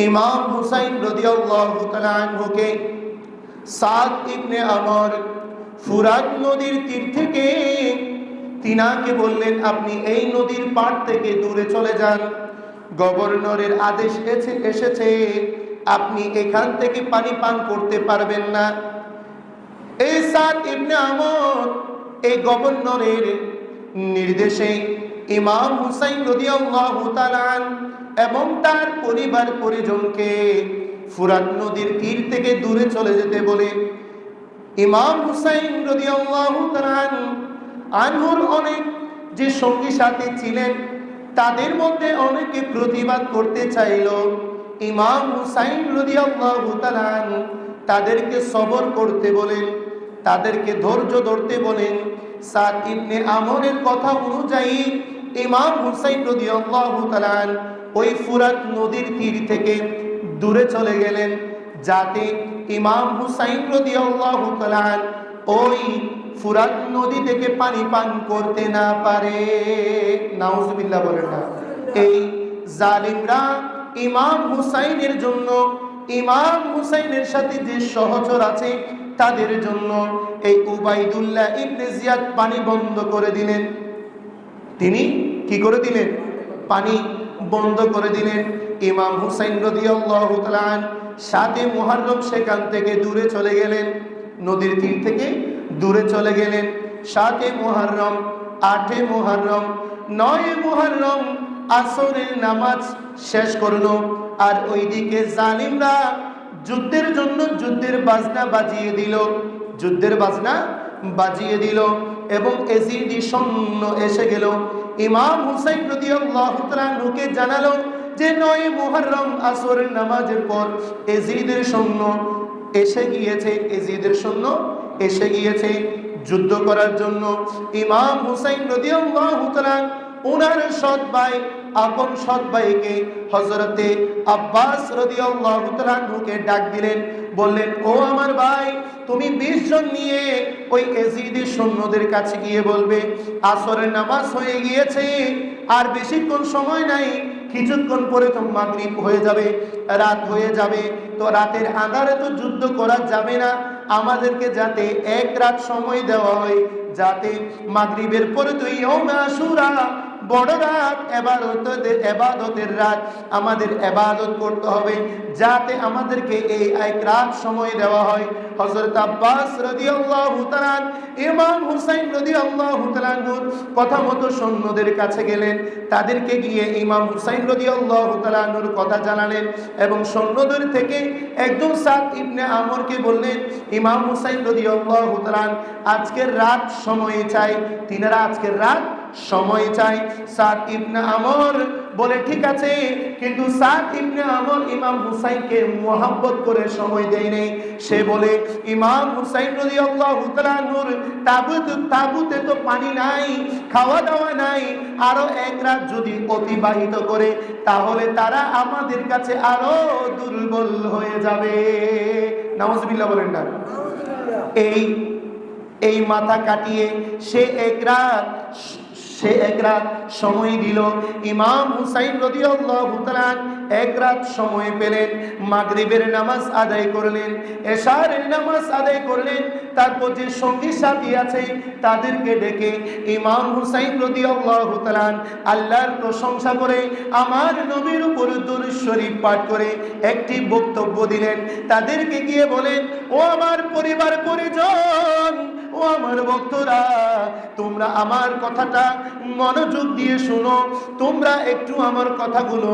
ইমাম হুসাইন রাদিয়াল্লাহু তাআলা আনহুকে সাদ ইবনে আমর ফুরাত নদীর তীর থেকে তিনাকে বললেন, আপনি এই নদীর পাড় থেকে দূরে চলে যান। গভর্নরের আদেশ এসেছে, আপনি এখান থেকে পানি পান করতে পারবেন না। এই সাদ ইবনে আমর এই গভর্নরের নির্দেশে ইমাম হুসাইন রাদিয়াল্লাহু তাআলা এবং তার পরিবার পরিজনকে ফুরাত নদীর তীর থেকে দূরে চলে যেতে বলে ইমাম হুসাইন রাদিয়াল্লাহু তাআলা আনহুর অনেক যে সঙ্গী সাথী ছিলেন তাদের মধ্যে অনেকে প্রতিবাদ করতে চাইল। ইমাম হুসাইন রাদিয়াল্লাহু তাআলা তাদেরকে সবর করতে বলেন, তাদেরকে ধৈর্য ধরতে বলেন। সাদ ইবনে আমরের কথা অনুযায়ী ইমাম হুসাইন রাদিয়াল্লাহু তাআলা ওই ফুরাত নদীর তীর থেকে দূরে চলে গেলেন, যাতে ইমাম হুসাইন রাদিয়াল্লাহু তাআলা ওই ফুরাত নদী থেকে পানি পান করতে না পারে। নাউজুবিল্লাহ বলেন না। এই জালিমরা ইমাম হুসাইনের জন্য, ইমাম হুসাইনের সাথে যে সহচর আছে তাদের জন্য এই উবাইদুল্লাহ ইবনে জিয়াদ পানি বন্ধ করে দিলেন। তিনি কি করে দিলেন? পানি বন্ধ করে দিলেন। ইমাম হুসাইন রাদিয়াল্লাহু তাআলা 7 মুহররম সেখান থেকে দূরে চলে গেলেন, নদীর তীর থেকে দূরে চলে গেলেন। 7 মুহররম, 8 মুহররম, 9 মুহররম আসরের নামাজ শেষ করলো। আর ওইদিকে জালিমরা যুদ্ধের জন্য যুদ্ধের বাজনা বাজিয়ে দিল, যুদ্ধের বাজনা বাজিয়ে দিল এবং এজিদি সৈন্য এসে গেল। ইমাম হুসাইন রাদিয়াল্লাহু তাআলা নুকে জানালো যে 9 মুহররম আসরের নামাজের পর এজিদের সৈন্য এসে গিয়েছে, এজিদের সৈন্য এসে গিয়েছে যুদ্ধ করার জন্য। ইমাম হুসাইন রাদিয়াল্লাহু তাআলা ওনার সৎ ভাই, আপন সৎ ভাইকে হযরতে আব্বাস রাদিয়াল্লাহু তাআলা নুকে ডাক দিলেন, বললেন, ও আমার ভাই, তুমি 20 জন নিয়ে ওই এজিদের সৈন্যদের কাছে গিয়ে বলবে আসরের নামাজ হয়ে গিয়েছে, আর বেশিক্ষণ সময় নাই, কিছুক্ষণ পরে তো মাগরিব হয়ে যাবে, রাত হয়ে যাবে। তো রাতের আঁধারে তো যুদ্ধ করা যাবে না, আমাদেরকে যাতে 1 রাত সময় দেওয়া হয়, যাতে মাগরিবের পরে তো ইয়াউমে আশুরা বড় রাত, এবাদতের রাত, আমাদের এবাদত করতে হবে, যাতে আমাদেরকে এই 1 রাত সময় দেওয়া হয়। হযরত আব্বাস রাদিয়াল্লাহু তাআলা ইমাম হুসাইন রাদিয়াল্লাহু তাআলা কথা মতো সৈন্যদের কাছে গেলেন, তাদেরকে গিয়ে ইমাম হুসাইন রাদিয়াল্লাহু তাআলা কথা জানালেন এবং সৈন্যদের থেকে একজন সাদ ইবনে আমরকে বললেন, ইমাম হুসাইন রাদিয়াল্লাহু তাআলা আজকের রাত সময় চাই, তিনারা আজকের রাত সময় চাই। সাদ ইবনে আমর বলে ঠিক আছে, কিন্তু সাদ ইবনে আমর ইমাম হুসাইনকে মোহাব্বত করে সময় দেয় নাই। সে বলে, ইমাম হুসাইন রাদিয়াল্লাহু তাআলা তাবুতে তো পানি নাই, খাওয়া দাওয়া নাই, আরো 1 রাত যদি অতিবাহিত করে তাহলে তারা আমাদের কাছে আরো দুর্বল হয়ে যাবে। নাউজুবিল্লাহ বলেন না। এই মাথা কাটিয়ে সে এক রাত সময় দিল। ইমাম হুসাইন রাদিয়াল্লাহু তাআলা 1 রাত সময় পেলেন, মাগরিবের নামাজ আদায় করলেন, এশারের নামাজ আদায় করলেন। তারপর যে সঙ্গী সাথী আছে তাদেরকে ডেকে ইমাম হুসাইন রাদিয়াল্লাহু তাআলা আল্লাহর প্রশংসা করে, আমার নবীর উপর দুরূদ শরীফ পাঠ করে একটি বক্তব্য দিলেন। তাদেরকে গিয়ে বলেন, ও আমার পরিবার পরিজন, ও আমার ভক্তরা, তোমরা আমার কথাটা মনোযোগ দিয়ে শোনো, তোমরা একটু আমার কথাগুলো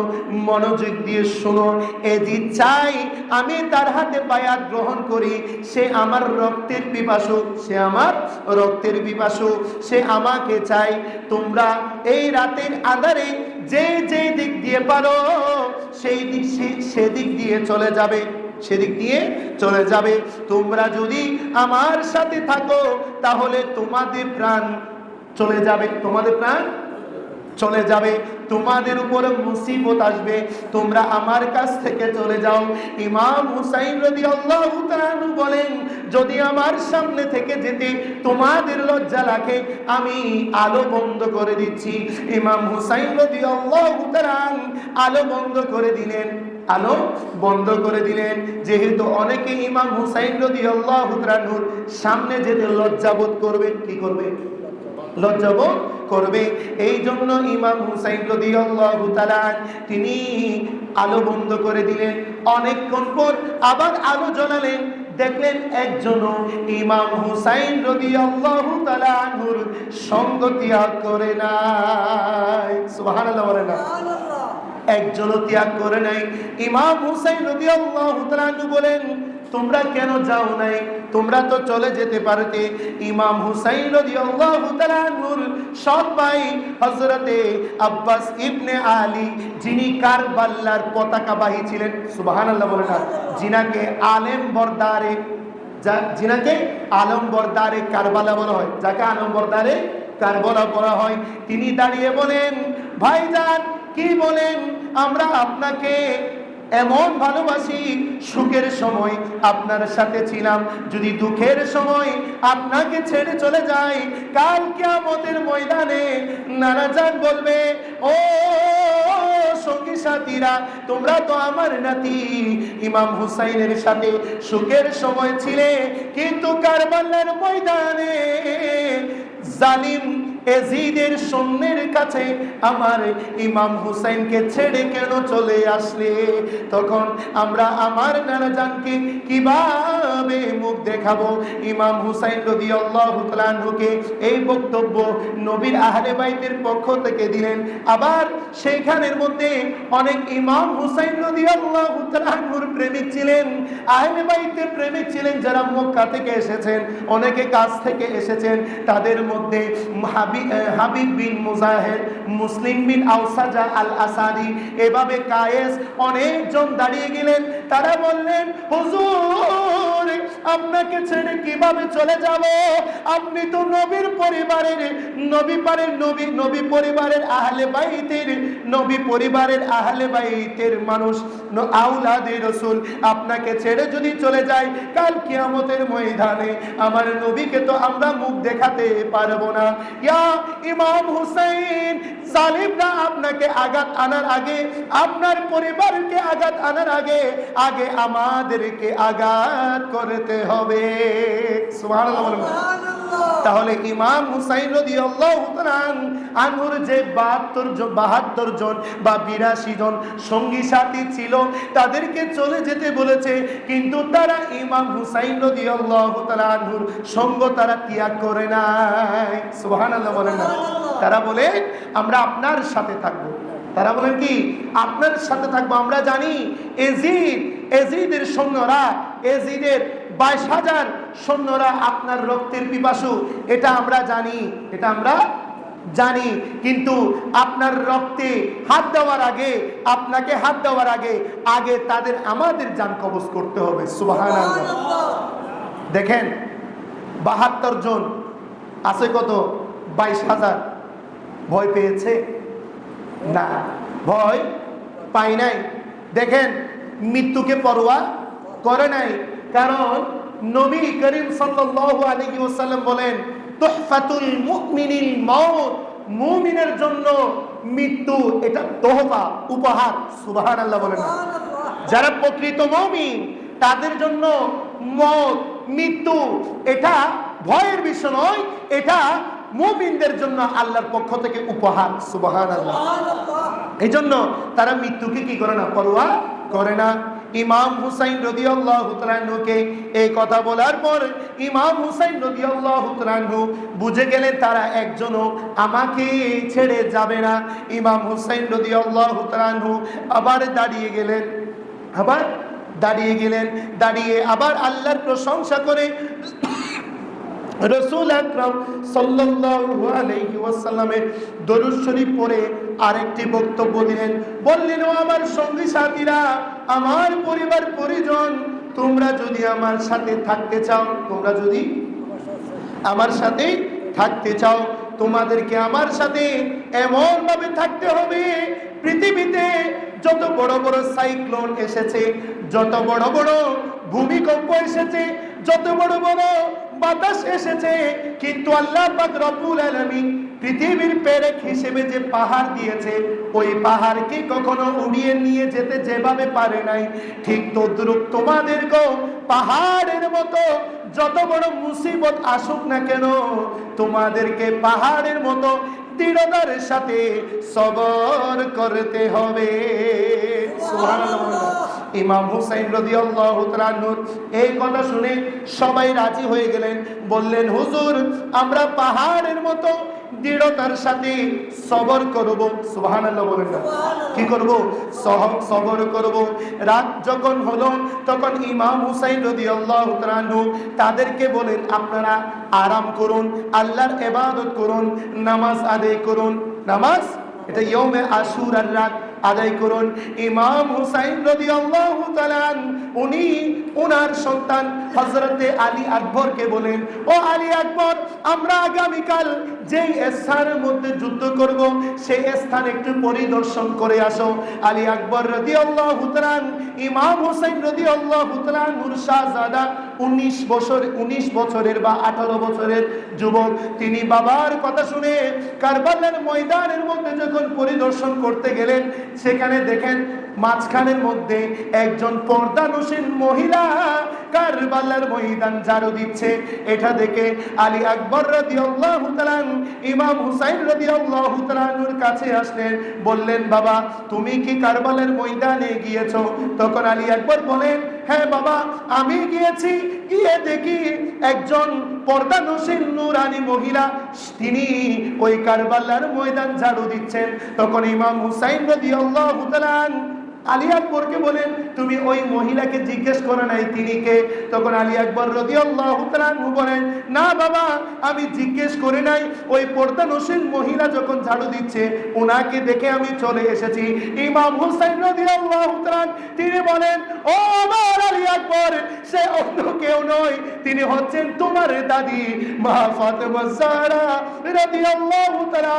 মনোযোগ দিয়ে শোনো। এজি চাই আমি তার হাতে বায়াত গ্রহণ করি, সে আমার রক্তের পিপাসু, সে আমার রক্তের পিপাসু, সে আমাকে চাই। তোমরা এই রাতের আঁধারে যে যে দিক দিয়ে পারো সেদিক দিয়ে চলে যাবে, সেদিক দিয়ে চলে যাবে। তোমরা যদি আমার সাথে থাকো তাহলে তোমাদের প্রাণ চলে যাবে, তোমাদের প্রাণ চলে যাবে, তোমাদের উপরে মুসিবত আসবে, তোমরা আমার কাছ থেকে চলে যাও। ইমাম হুসাইন রাদিয়াল্লাহু তাআলা বলেন, যদি আমার সামনে থেকে যেতে তোমাদের লজ্জা লাগে, আমি আলো বন্ধ করে দিচ্ছি। ইমাম হুসাইন রাদিয়াল্লাহু তাআলা আলো বন্ধ করে দিলেন। আলো বন্ধ করে দিলেন। যেহেতু অনেকে ইমাম হুসাইন রাদিয়াল্লাহু তাআলার সামনে যেতে লজ্জাবোধ করবে, কি করবে? লজ্জাবোধ করবে। এই জন্য ইমাম হুসাইন রাদিয়াল্লাহু তাআলা তিনি আলো বন্ধ করে দিলেন। অনেকক্ষণ পর আবার আলো জ্বালালেন, দেখলেন একজনও ইমাম হুসাইন রাদিয়াল্লাহু তাআলা আনহুর সঙ্গ ত্যাগ করে নাই। সুবহানাল্লাহ বলেন না? একজনও ত্যাগ করে নাই। ইমাম হুসাইন রাদিয়াল্লাহু তাআলা আনহু বলেন, তোমরা কেন যাও নাই? তোমরা তো চলে যেতে পারতে। ইমাম হুসাইন রাদিয়াল্লাহু তাআলা আনহুর সৎ ভাই হযরতে আব্বাস ইবনে আলী, যিনি কারবালার পতাকাবাহী ছিলেন, সুবহানাল্লাহ বলেন না, যিনাকে আলেম বরদারে, যিনাকে আলম বরদারে কারবালা বলা হয়, যাকে আলম বরদারে কারবালা বলা হয়, তিনি দাঁড়িয়ে বলেন, ভাইজান কি বলেন, আমরা আপনাকে এমন ভালোবাসি, সুখের সময় আপনার সাথে ছিলাম, যদি দুঃখের সময় আপনাকে ছেড়ে চলে যাই, কাল কিয়ামতের ময়দানে নানাজান বলবে, ও সঙ্গী সাথীরা, তোমরা তো আমার নাতি ইমাম হুসাইনের সাথে সুখের সময় ছিলে, কিন্তু কারবালার ময়দানে জালিম এজিদের সৈন্যের কাছে আমার ইমাম হুসাইনকে ছেড়ে কেন চলে আসলে? তখন আমরা আমার নানাজানকে কিভাবে মুখ দেখাবো? ইমাম হুসাইন রাদিয়াল্লাহু তাআলা আনহুকে এই বক্তব্য নবীর আহলে বাইতের পক্ষ থেকে দিলেন। আবার সেইখানের মধ্যে অনেক ইমাম হুসাইন রাদিয়াল্লাহু তাআলা আনহুর প্রেমিক ছিলেন, আহলে বাইতের প্রেমিক ছিলেন, যারা মক্কা থেকে এসেছেন, অনেকে কাছ থেকে এসেছেন। তাদের মধ্যে হাবিব বিন মুজাহিদ, মুসলিম বিন আওসাজা আল আসাদি, এভাবে কায়েস অনেকজন দাঁড়িয়ে গেলেন। তারা বললেন, হুজুর আপনাকে ছেড়ে কিভাবে চলে যাব? আপনি তো নবীর পরিবারের নবী পরিবারের আহলে বাইতের, নবী পরিবারের আহলে বাইতের মানুষ, আওলাদে রাসূল, আপনাকে ছেড়ে যদি চলে যায়, কাল কিয়ামতের ময়দানে আমার নবীকে তো আমরা মুখ দেখাতে পারবো না। ইয়া ইমাম হুসাইন, জালিমরা আপনাকে আঘাত আনার আগে, আপনার পরিবারকে আঘাত আনার আগে, আগে আমাদেরকে আঘাত করতে হবে। সুবহানাল্লাহ বলেন। তাহলে ইমাম হুসাইন রাদিয়াল্লাহু তাআলা আনহুর যে 72 জন বা 82 জন সঙ্গী সাথী ছিল, তাদেরকে চলে যেতে বলেছে, কিন্তু তারা ইমাম হুসাইন রাদিয়াল্লাহু তাআলা আনহুর সঙ্গ তারা ত্যাগ করে নাই। সুবহানাল্লাহ বলেন না? তারা বলে আমরা আপনার সাথে থাকবো। তারা বলেন কি? আপনার সাথে থাকবো। আমরা জানি এজিদের সৈন্যরা, এজিদের 22,000 সৈন্যরা আপনার রক্তের পিপাসু, এটা আমরা জানি, এটা আমরা জানি, কিন্তু আপনার রক্তে হাত দেওয়ার আগে, আপনাকে হাত দেওয়ার আগে, আগে তাদের আমাদের জান কবজ করতে হবে। সুবহানাল্লাহ। দেখেন 72 জন আছে, কত? 22,000। ভয় পেয়েছে? না, ভয় পাই নাই। দেখেন মৃত্যুকে পরোয়া করে নাই, কারণ নবী করিম সাল্লাল্লাহু আলাইহি ওয়াসাল্লাম বলেন, তুহফাতুল মুমিনিল মাউত, মুমিনের জন্য মৃত্যু এটা তোহফা, উপহার। সুবহানাল্লাহ বলেন না? যারা প্রকৃত মুমিন তাদের জন্য মওত, মৃত্যু এটা ভয়ের বিষয় নয়, এটা মুমিনদের জন্য আল্লাহর পক্ষ থেকে উপহার। সুবহানাল্লাহ। এই জন্য তারা মৃত্যুকে কি করে না? পরোয়া করে না। ইমাম হুসাইন রাদিয়াল্লাহু তাআলা আনহুকে এই কথা বলার পর ইমাম হুসাইন রাদিয়াল্লাহু তাআলা আনহু বুঝে গেলেন তারা একজনও আমাকে ছেড়ে যাবে না। ইমাম হুসাইন রাদিয়াল্লাহু তাআলা আনহু আবার দাঁড়িয়ে গেলেন, দাঁড়িয়ে আবার আল্লাহর প্রশংসা করে রাসূল আকরাম সাল্লাল্লাহু আলাইহি ওয়াসাল্লামের দরুদ শরীফ পড়ে আরেকটি বক্তব্য দিলেন। বললেন, ও আমার সঙ্গী সাথীরা, আমার পরিবার পরিজন, তোমরা যদি আমার সাথে থাকতে চাও, তোমরা যদি আমার সাথে থাকতে চাও, তোমাদেরকে আমার সাথে এমন ভাবে থাকতে হবে, পৃথিবীতে যত বড় বড় সাইক্লোন এসেছে, যত বড় বড় ভূমিকম্প এসেছে, যত বড় বড় বাতাস এসেছে, কিন্তু আল্লাহ পাক রব্বুল আলামিন পৃথিবীর পেরেক হিসেবে যে পাহাড় দিয়েছে, ওই পাহাড়কে কখনো উড়িয়ে নিয়ে যেতে যেভাবে পারে নাই, ঠিক তদ্রূপ তোমাদেরকেও পাহাড়ের মতো যত বড় মুসিবত আসুক না কেন, তোমাদেরকে পাহাড়ের মতো দৃঢ়তার সাথে সবর করতে হবে। সুবহানাল্লাহ। ইমাম হুসাইন রাদিয়াল্লাহু তাআলা আনহু এই কথা শুনে সবাই রাজি হয়ে গেলেন, বললেন, হুজুর আমরা পাহাড়ের মতো দৃঢ়তার সাথে সবর করব। সুবহানাল্লাহ বলেন না, কি করব? সবর করব। রাত যখন হলো তখন ইমাম হুসাইন রাদিয়াল্লাহু তাআলা আনহু তাদেরকে বলেন, আপনারা আরাম করুন, আল্লাহর ইবাদত করুন, নামাজ আদায় করুন। নামাজ, এটা ইয়মে আশুরার রাত, আদায় করুন। ইমাম হুসাইন রাদিয়াল্লাহু তাআলা উনি ওনার সন্তান হযরতে আলী আকবরকে বলেন, ও আলী আকবর, আমরা আগামীকাল যেই স্থানের মধ্যে যুদ্ধ করব সেই স্থান একটু পরিদর্শন করে আসো। আলী আকবর রাদিয়াল্লাহু তাআলা ইমাম হুসাইন রাদিয়াল্লাহু তাআলা শাহজাদা 19 বছরের বা 18 বছরের যুবক, তিনি বাবার কথা শুনে কারবালার ময়দানের মধ্যে যখন পরিদর্শন করতে গেলেন, সেখানে দেখেন মাঝখানের মধ্যে একজন পর্দানসীন মহিলা কারবালার ময়দান ঝাড়ু দিচ্ছে। এটা দেখে আলী আকবর রাদিয়াল্লাহু তাআলা ইমাম হুসাইন রাদিয়াল্লাহু তাআলার কাছে আসলেন, বললেন, বাবা তুমি কি কারবালার ময়দানে গিয়েছো? তখন আলী আকবর বলেন, হ্যাঁ বাবা আমি গিয়েছি, গিয়ে দেখি একজন পর্দানসীন নূরানী মহিলা তিনি ওই কারবালার ময়দান ঝাড়ু দিচ্ছেন। তখন ইমাম হুসাইন রাদিয়াল্লাহু তাআলা আলী আকবরকে বলেন, তুমি ওই মহিলাকে জিজ্ঞেস করো নাই তিনি কে? তখন আলী আকবর রাদিয়াল্লাহু তাআলা বলেন, না বাবা আমি জিজ্ঞেস করি নাই, ওই পর্দানসীন মহিলা যখন ঝাড়ু দিচ্ছে ওনাকে দেখে আমি চলে এসেছি। ইমাম হুসাইন রাদিয়াল্লাহু তাআলা তিনি বলেন, ও আমার আলী আকবর, সে অন্য কেউ নয়, তিনি হচ্ছেন তোমার দাদি মা ফাতেমা জাহরা রাদিয়াল্লাহু তাআলা।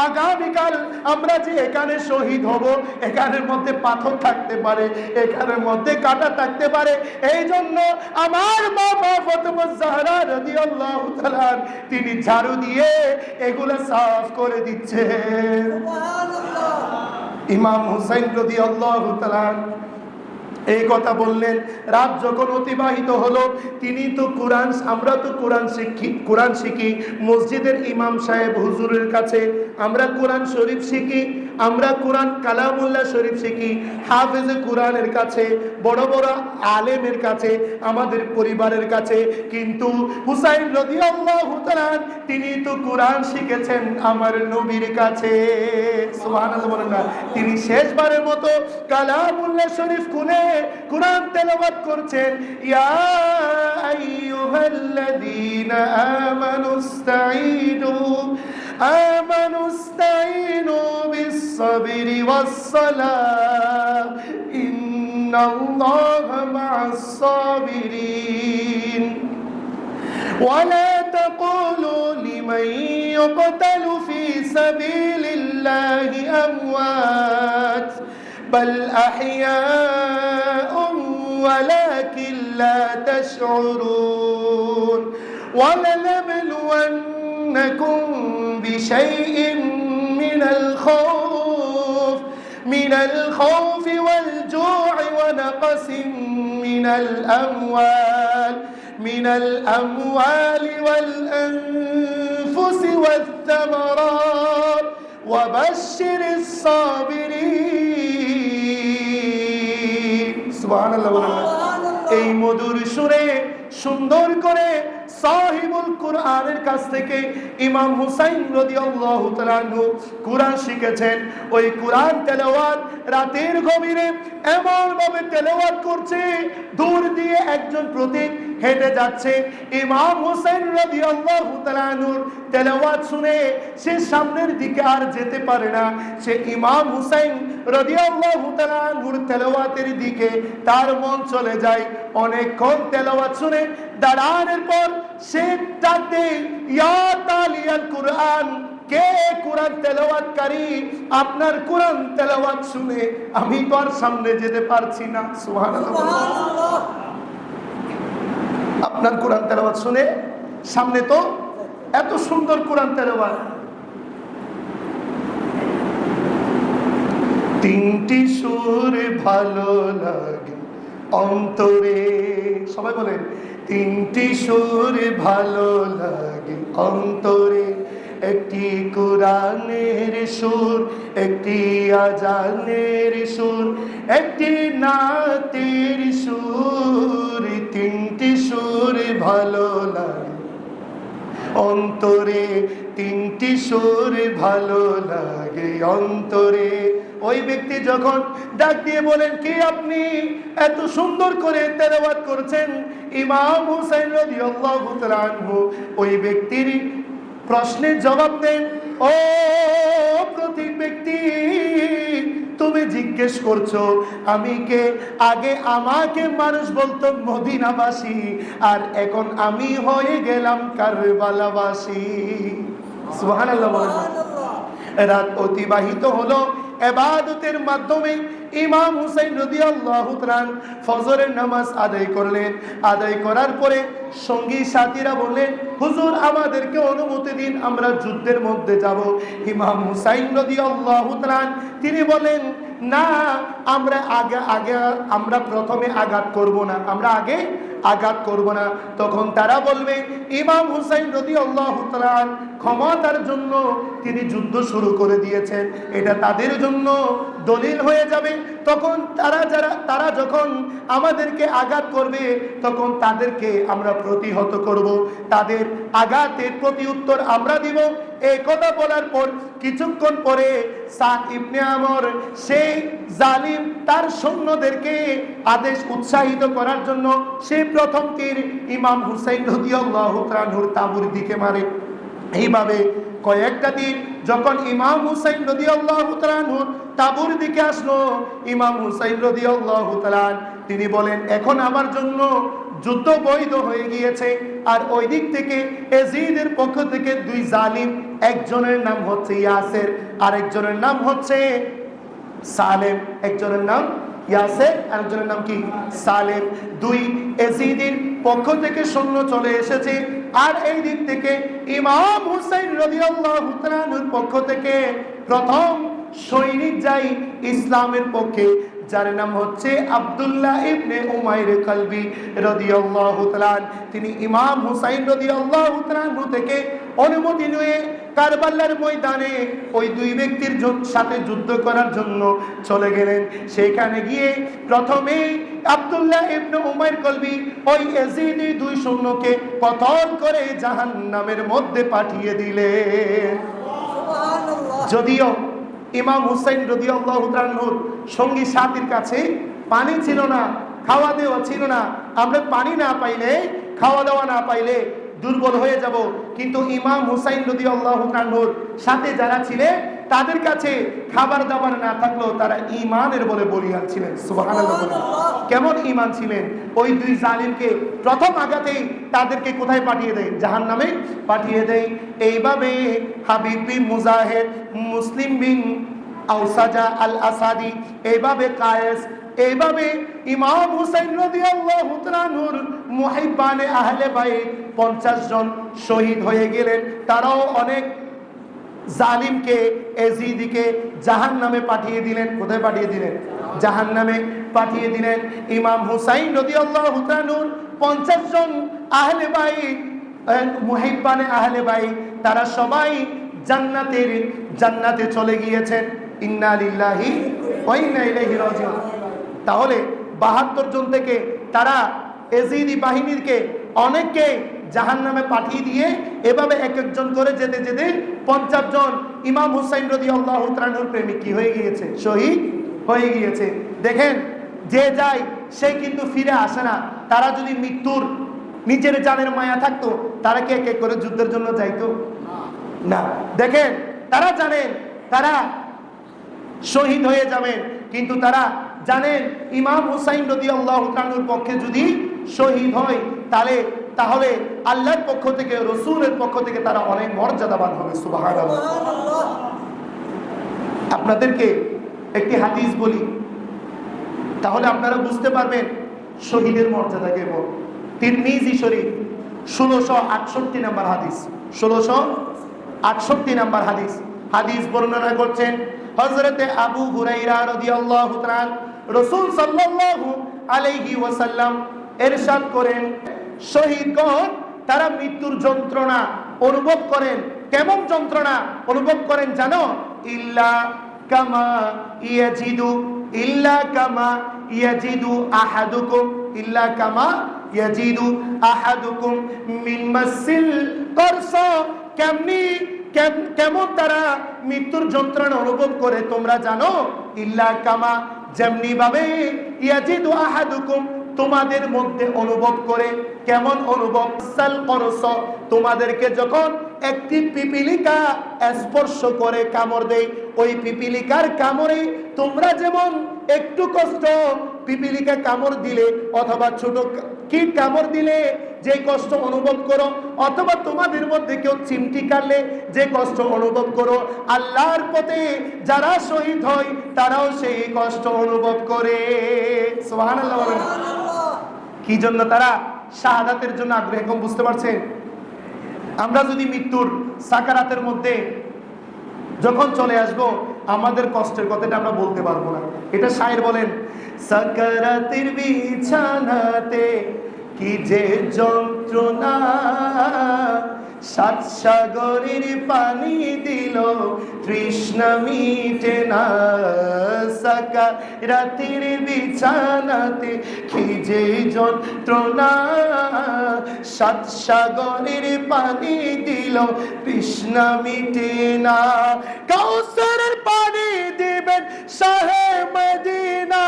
আগামীকাল আমরা যে এখানে শহীদ হব, এখানের মধ্যে পাথর থাকতে পারে, এখানের মধ্যে কাঁটা থাকতে পারে, এই জন্য আমার মা ফাতেমা জাহরা রাদিয়াল্লাহু তাআলা তিনি ঝাড়ু দিয়ে এগুলো সাফ করে দিচ্ছেন। সুবহানাল্লাহ। ইমাম হুসাইন রাদিয়াল্লাহু তাআলা এই কথা বললেন। রাত যখন অতিবাহিত হলো, তিনি তো কোরআন, আমরা তো কোরআন শিখি মসজিদের ইমাম সাহেব হুজুরের কাছে, আমরা কোরআন শরীফ শিখি, আমরা কোরআন কালামুল্লাহ শরীফ শিখি হাফেজে কোরআনের কাছে, বড় বড় আলেমের কাছে, আমাদের পরিবারের কাছে। কিন্তু হুসাইন রাদিয়াল্লাহু তাআলা তিনি তো কোরআন শিখেছেন আমার নবীর কাছে। সুবহানাল্লাহ বলেন না। তিনি শেষবারের মতো কালামুল্লাহ শরীফ খুলে কোরআন তেলাওয়াত করছেন, ইয়া আইয়ুহাল্লাযীনা আমানুস্তাঈনু বিস-সাবরি ওয়াস-সালাহ ইন্নাল্লাহা মা'আস-সাবিরিন ولا تقولوا لمن يقتل في سبيل الله أموات بل أحياء ولكن لا تشعرون ولنبلونكم بشيء من الخوف والجوع ونقص من الأموال والأنفس والثمرات وبشر الصابرين সুবহানাল্লাহ। এই মধুর সুরে সুন্দর করে সাহিবুল কুরআনের কাছ থেকে ইমাম হুসাইন রাদিয়াল্লাহু তাআলা কুরআন শিখেছেন। ওই কুরআন তেলাওয়াত রাতের গভীরে এমন ভাবে তেলাওয়াত করছে, দূর দিয়ে একজন প্রতীক হেঁটে যাচ্ছে। ইমাম হুসাইন রাদিয়াল্লাহু তাআলা তেলাওয়াত শুনে সে সামনের দিকে আর যেতে পারে না। সে ইমাম হুসাইন রাদিয়াল্লাহু তাআলা তেলাওয়াতের দিকে তার মন চলে যায়। অনেকক্ষণ তেলাওয়াত শুনে দাঁড়ানোর পর সে ডাকে, ইয়া তালিয়াল কুরআন, কে কুরআন তেলাওয়াতকারী? আপনার কুরআন তেলাওয়াত শুনে আমি তো আর সামনে যেতে পারছি না। সুবহানাল্লাহ। আপনার কুরআন তেলাওয়াত শুনে সামনে তো এত সুন্দর কুরআন তেলাওয়াত, তিনটি সুর ভালো লাগে অন্তরে, সবাই বলেন, তিনটি সুর ভালো লাগে অন্তরে, একটি কুরআনের সুর, একটি আজানের সুর, একটি নাতের সুর, তিনটি সুর ভালো লাগে অন্তরে, তিনটি সুর ভালো লাগে অন্তরে। ওই ব্যক্তি যখন ডাক দিয়ে বলেন, কে আপনি, এত সুন্দর করে তেলাওয়াত করছেন, ইমাম হুসাইন রাদিয়াল্লাহু তাআলা আনহু ওই ব্যক্তির প্রশ্নের জবাব দেন, ও প্রতীক ব্যক্তি, তুমি জিজ্ঞেস করছো আমি কে? আগে আমাকে মানুষ বলতো মদিনাবাসী, আর এখন আমি হয়ে গেলাম কারবালাবাসী। সুবহানাল্লাহ। রাত অতিবাহিত হলো ইবাদতের মাধ্যমে। ইমাম হুসাইন রাদিয়াল্লাহু তাআলা ফজরের নামাজ আদায় করলেন। আদায় করার পরে সঙ্গী সাথীরা বললেন, হুজুর আমাদেরকে অনুমতি দিন, আমরা যুদ্ধের মধ্যে যাব। ইমাম হুসাইন রাদিয়াল্লাহু তাআলা তিনি বলেন, না, আমরা প্রথমে আঘাত করব না, আমরা আগে আঘাত করব না। তখন তারা বলবে, ইমাম হুসাইন রাদিয়াল্লাহু তাআলা ক্ষমতার জন্য তিনি যুদ্ধ শুরু করে দিয়েছেন, এটা তাদের জন্য দলিল হয়ে যাবে। তখন তারা যখন আমাদেরকে আঘাত করবে, তখন তাদেরকে আমরা প্রতিহত করব, তাদের আঘাতের প্রতি উত্তর আমরা দিব। এই কথা বলার পর কিছুক্ষণ পরে সাদ ইবনে আমর সেই জালিম তার সৈন্যদেরকে আদেশ উৎসাহিত করার জন্য সে প্রথম তীর ইমাম হুসাইন রাদিয়াল্লাহু তাআলার তাঁবুর দিকে মারে। এইভাবে কয়েকটা দিন যখন ইমাম হুসাইন রাদিয়াল্লাহু তাআলা তাঁবুর দিকে আসলো, ইমাম হুসাইন রাদিয়াল্লাহু তাআলা তিনি বলেন, এখন আমার জন্য যুদ্ধ বৈধ হয়ে গিয়েছে। আর ওই দিক থেকে এজিদের পক্ষ থেকে দুই জালিম, একজনের নাম হচ্ছে ইয়াসের, আরেকজনের নাম হচ্ছে সালেম। একজনের নাম ইয়াসের, আরেকজনের নাম কি? সালেম। দুই এজিদের পক্ষ থেকে সৈন্য চলে এসেছে। আর এই দিক থেকে ইমাম হুসাইন রাদিয়াল্লাহু তাআলার পক্ষ থেকে প্রথম সৈনিক যায় ইসলামের পক্ষে, যার নাম হচ্ছে আব্দুল্লাহ ইবনে উমাইর কলবি রাদিয়াল্লাহু তাআলা। তিনি ইমাম হুসাইন রাদিয়াল্লাহু তাআলা থেকে অনুমতি নিয়ে কারবালার ময়দানে ওই দুই ব্যক্তির সাথে যুদ্ধ করার জন্য চলে গেলেন। সেখানে গিয়ে প্রথমে আব্দুল্লাহ ইবনে উমাইর কলবি ওই ইয়াজিদি দুই সৈন্যকে কতল করে জাহান্নামের মধ্যে পাঠিয়ে দিলেন। সুবহানাল্লাহ। যদিও ইমাম হুসাইন রাদিয়াল্লাহু তাআলার সঙ্গী সাথীর কাছে পানি ছিল না, খাওয়া দাওয়া ছিল না। আমরা পানি না পাইলে, খাওয়া দাওয়া না পাইলে দুর্বল হয়ে যাব। কিন্তু ইমাম হুসাইন রাদিয়াল্লাহু তাআলার সাথে যারা ছিলেন তাদের কাছে খাবার দাবার না থাকলেও তারা ঈমানের বলে বলিয়ান ছিলেন। সুবহানাল্লাহ। কেমন ঈমান ছিলেন? ওই দুই জালিমকে প্রথম আঘাতেই তাদেরকে কোথায় পাঠিয়ে দেয়? জাহান্নামে পাঠিয়ে দেয়। এইভাবে হাবিব বিন মুজাহিদ, মুসলিম বিন আওসাজা আল আসাদি, এইভাবে কায়েস, এইভাবে ইমাম হুসাইন রাদিয়াল্লাহু তাআলার মুহিব্বানে আহলে বাইত 50 জন শহীদ হয়ে গেলেন। তারাও অনেক জালিমকে, এজিদিকে জাহান্নামে পাঠিয়ে দিলেন। কোথায় পাঠিয়ে দিলেন? জাহান্নামে পাঠিয়ে দিলেন। ইমাম হুসাইন রাদিয়াল্লাহু তাআলার 50 জন আহলে বাইত, মুহিব্বানে আহলে বাইত, তারা সবাই জান্নাতে চলে গিয়েছেন। ইন্না লিল্লাহি ওয়া ইন্না ইলাইহি রাজিউন। তাহলে 72 জন থেকে তারা এজিদি বাহিনীকে অনেককে জাহান্নামে পাঠিয়ে দিয়ে এভাবে এক একজন করে যেতে যেতে 50 জন ইমাম হুসাইন রাদিয়াল্লাহু তাআলার প্রেমিক কি হয়ে গিয়েছে? শহীদ হয়ে গিয়েছে। দেখেন, যে যায় সে কিন্তু ফিরে আসে না। তারা যদি মৃত্যুর নিজের জানের মায়া থাকতো, তারা কি এক এক করে যুদ্ধের জন্য যাইতো? না। দেখেন, তারা জানেন তারা শহীদ হয়ে যাবেন, কিন্তু তারা জানেন ইমাম হুসাইন রাদিয়াল্লাহু তাআলার পক্ষে যদি শহীদ হয় তাহলে আল্লাহর পক্ষ থেকে, রাসূলের পক্ষ থেকে তারা অনেক মর্যাদাবান হবে। সুবহানাল্লাহ। আপনাদেরকে একটি হাদিস বলি, তাহলে আপনারা বুঝতে পারবেন শহীদের মর্যাদা কেমন। তিরমিজি শরীফ 1668 নম্বর হাদিস, 1668 নম্বর হাদিস বর্ণনা করছেন হযরতে আবু হুরায়রা রাদিয়াল্লাহু তাআলা রাসূল সাল্লাল্লাহু আলাইহি ওয়াসাল্লাম ইরশাদ করেন, শহীদগণ তারা মৃত্যুর যন্ত্রণা অনুভব করেন। কেমন যন্ত্রণা অনুভব করেন জানো? ইল্লা কামা ইয়াজিদু আহাদুকুম মিন মাসিল করসা। কেমন তারা মৃত্যুর যন্ত্রণা অনুভব করে তোমরা জানো? ইল্লা কামা, যেমনি ভাবে ইয়াজিদু আহাদুকুম, তোমাদের মধ্যে অনুভব করে। কেমন অনুভব? সাল করস, তোমাদেরকে যখন একটি পিপিলিকা স্পর্শ করে, কামড় দেয়, ওই পিপিলিকার কামড়ে তোমরা যেমন একটু কষ্ট, পিপিলিকা কামড় দিলে অথবা ছোট কীট কামড় দিলে যে কষ্ট অনুভব করো, অথবা তোমাদের মধ্যে কেউ চিমটি কাটলে যে কষ্ট অনুভব করো, আল্লাহর পথে যারা শহীদ হয় তারাও সেই কষ্ট অনুভব করে। সুবহানাল্লাহ বলেন। কি জন্য তারা শাহাদাতের জন্য আগ্রহী, কম বুঝতে পারছেন? আমরা যদি মৃত্যুর সাকারাতের মধ্যে যখন চলে আসব, আমাদের কষ্টের কথাটা আমরা বলতে পারবো না। এটা শায়ের বলেন, সাকারাতের বিছানাতে কি যে যন্ত্রণা, সাত সাগরের পানি দিল তৃষ্ণা মিটে না। সাকারাতের বিছানাতে কি যে যন্ত্রণা, সাত সাগরের পানি দিল তৃষ্ণা মিটে না। কাউসারের পানি দিবেন শাহে মদিনা,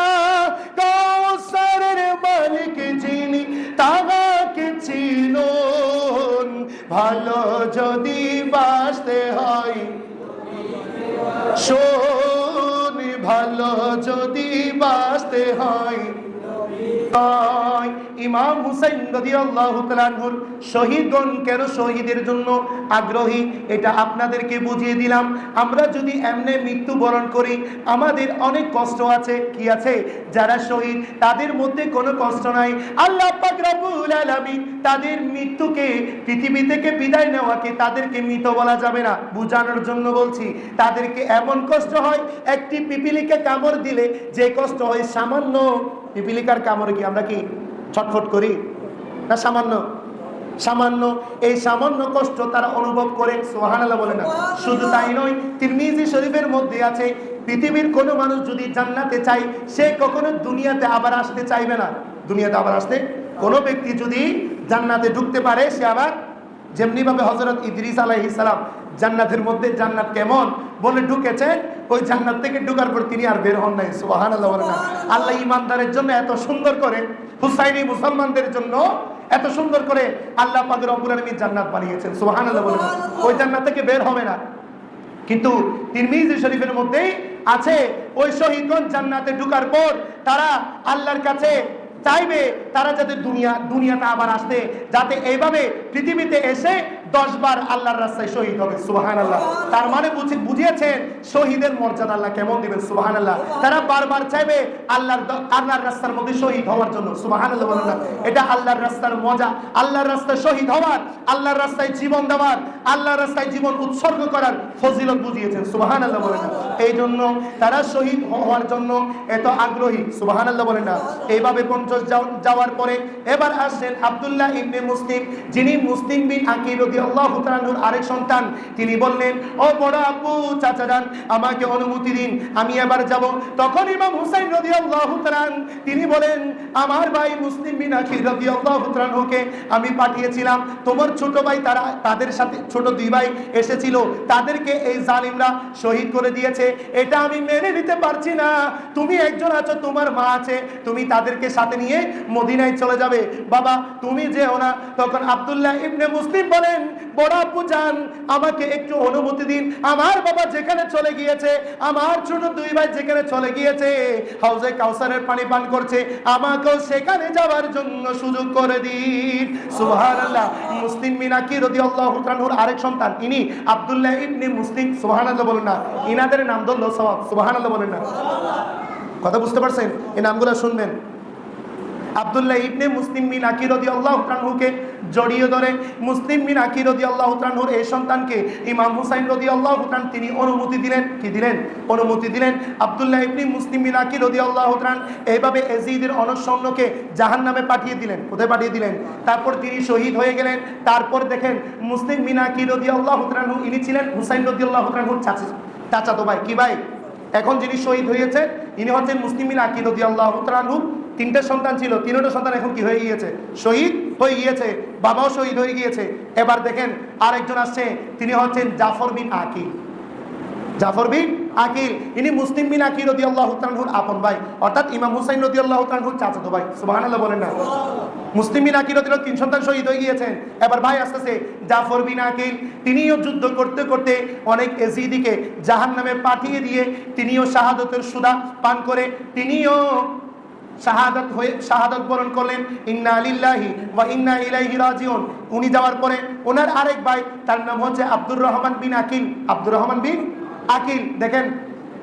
কাউসারের মালিক যিনি তাহাকে চিনুন। ভালো যদি বাঁচতে হয় শোন, ভালো যদি বাঁচতে হয়। ইমাম হুসাইন রাদিয়াল্লাহু তাআলা আনহুর শহীদগণ কেন শহীদের জন্য আগ্রহী, এটা আপনাদেরকে বুঝিয়ে দিলাম। আমরা যদি এমনি মৃত্যুবরণ করি, আমাদের অনেক কষ্ট আছে। কি আছে? যারা শহীদ তাদের মধ্যে কোনো কষ্ট নাই। আল্লাহ পাক রব্বুল আলামিন তাদের মৃত্যুকে, পৃথিবী থেকে বিদায় নেওয়াকে তাদেরকে মৃত বলা যাবে না, বোঝানোর জন্য বলছি। তাদেরকে এমন কষ্ট হয়, একটি পিপিলিকা কামড় দিলে যে কষ্ট হয়, সামান্য পিপিলিকার কামড়ে কি আমরা কি ছটফট করি না? সামান্য এই সামান্য কষ্ট তারা অনুভব করে। সুবহানাল্লাহ বলে না। শুধু তাই নয়, তিরমিজি শরীফের মধ্যে আছে, পৃথিবীর কোনো মানুষ যদি জান্নাতে চায়, সে কখনো দুনিয়াতে আবার আসতে চাইবে না। দুনিয়াতে আবার আসতে, কোনো ব্যক্তি যদি জান্নাতে ঢুকতে পারে, সে আবার যেমনি ভাবে হযরত ইদ্রিস আলাইহিস সালাম জান্নাতের মধ্যে, জান্নাত কেমন বলে ঢুকেছেন, ওই জান্নাত থেকে ঢোকার পর তিনি আর বের হন নাই। সুবহানাল্লাহ বলেন না। আল্লাহ ইমানদারের জন্য এত সুন্দর করে, হুসাইনি মুসলমানদের জন্য এত সুন্দর করে আল্লাহ পাক রব্বুল আলামিন জান্নাত বানিয়েছেন। সুবহানাল্লাহ বলেন না। ওই জান্নাত থেকে বের হবে না। কিন্তু তিরমিজি শরীফের মধ্যেই আছে, ওই শহীদগণ জান্নাতে ঢোকার পর তারা আল্লাহর কাছে চাইবে তারা যাতে দুনিয়াতে আবার আসতে, যাতে এইভাবে পৃথিবীতে এসে 10 বার আল্লাহর রাস্তায় শহীদ হবে। সুবহানাল্লাহ। তার মানে বুঝিয়েছেন শহীদের মর্যাদা আল্লাহ কেমন দিবেন। সুবহানাল্লাহ। তারা বারবার চাইবে আল্লাহর রাস্তার মধ্যে শহীদ হওয়ার জন্য। সুবহানাল্লাহ বলেন না। এটা আল্লাহর রাস্তার মজা, আল্লাহর রাস্তায় শহীদ হওয়ার, আল্লাহর রাস্তায় জীবন দেওয়ার, আল্লাহর রাস্তায় জীবন উৎসর্গ করার ফজিলত বুঝিয়েছেন। সুবহানাল্লাহ বলেন না। এই জন্য তারা শহীদ হওয়ার জন্য এত আগ্রহী। সুবহানাল্লাহ বলেন না। এইভাবে যাওয়ার পরে এবার আসছেন আব্দুল্লাহ ইবনে মুসলিম, যিনি মুসলিম বিন আকিল রাদিয়াল্লাহু তাআলা আনহুর আরেক সন্তান। তিনি বললেন, ও বড় আব্বু, চাচা যান, আমাকে অনুমতি দিন, আমি এবার যাব। তখন ইমাম হুসাইন রাদিয়াল্লাহু তাআলা তিনি বলেন, আমার ভাই মুসলিম বিন আকিল রাদিয়াল্লাহু তাআলা আনহুকে আমি পাঠিয়েছিলাম, তোমার ছোট ভাই তাদের সাথে ছোট 2 ভাই এসেছিল, তাদেরকে এই জালিমরা শহীদ করে দিয়েছে। এটা আমি মেনে নিতে পারছি না। তুমি একজন আছো, তোমার মা আছে, তুমি তাদেরকে সাথে নিয়ে মদিনায় চলে যাবে। বাবা তুমি যেও না। তখন আব্দুল্লাহ ইবনে মুসলিম বলেন, বড় আব্বু যান, আমাকে একটু অনুমতি দিন। আমার বাবা যেখানে চলে গিয়েছে, আমার ছোট 2 ভাই যেখানে চলে গিয়েছে, হাউজে কাউসারের পানি পান করছে, আমাকেও সেখানে যাওয়ার জন্য সুযোগ করে দিন। সুবহানাল্লাহ। মুসলিম বিন আকিল রাদিয়াল্লাহু তাআলা আনহুর আরেক সন্তান, ইনি আব্দুল্লাহ ইবনে মুসলিম। সুবহানাল্লাহ বলেন না। ইনাদের নাম ধরলো সওয়াব। সুবহানাল্লাহ বলেন না। কথা বুঝতে পারছেন? এই নামগুলো শুনবেন। আব্দুল্লাহ ইবনে মুসলিম বিন আকির রাদিয়াল্লাহু তাআলাকে জড়িয়ে ধরে মুসলিম বিন আকির রাদিয়াল্লাহু তাআলার এই সন্তানকে ইমাম হুসাইন রাদিয়াল্লাহু তাআলা তিনি অনুমতি দিলেন, কি দিলেন? অনুমতি দিলেন। আব্দুল্লাহ ইবনে মুসলিম বিন আকির রাদিয়াল্লাহু তাআলা এইভাবে ইয়াজিদের অনসন্নকে জাহান্নামে পাঠিয়ে দিলেন। কোথায় পাঠিয়ে দিলেন? তারপর তিনি শহীদ হয়ে গেলেন। তারপর দেখেন মুসলিম বিন আকির রাদিয়াল্লাহু তাআলা ইনি ছিলেন হুসাইন রাদিয়াল্লাহু তাআলার চাচাতো ভাই। কি ভাই? এখন যিনি শহীদ হয়েছে ইনি হচ্ছেন মুসলিম বিন আকির রাদিয়াল্লাহু তাআলা। তিনটা সন্তান ছিল, তিনটা সন্তান এখন কি হয়ে গিয়েছে? শহীদ হয়ে গিয়েছে, বাবাও শহীদ হয়ে গিয়েছে। এবার দেখেন আরেকজন আসছে, তিনি হচ্ছেন জাফর বিন আকিল। জাফর বিন আকিল ইনি মুসলিম বিন আকিল রাদিয়াল্লাহু তাআলার আপন ভাই, অর্থাৎ ইমাম হুসাইন রাদিয়াল্লাহু তাআলার চাচাতো ভাই। সুবহানাল্লাহ বলেন না। মুসলিম বিন আকিল রাদিয়াল্লাহু তিন সন্তান শহীদ হয়ে গিয়েছেন। এবার ভাই আসতেছে জাফর বিন আকিল, তিনিও যুদ্ধ করতে করতে অনেক ইয়াজিদিকে জাহান্নামে পাঠিয়ে দিয়ে তিনিও শাহাদাতের সুদা পান করে তিনিও শাহাদাত বরণ করলেন। ইন্না লিল্লাহি ওয়া ইন্না ইলাইহি রাজিউন। উনি যাওয়ার পরে ওনার আরেক ভাই, তার নাম হচ্ছে আব্দুর রহমান বিন আকিল। আব্দুর রহমান বিন আকিল, দেখেন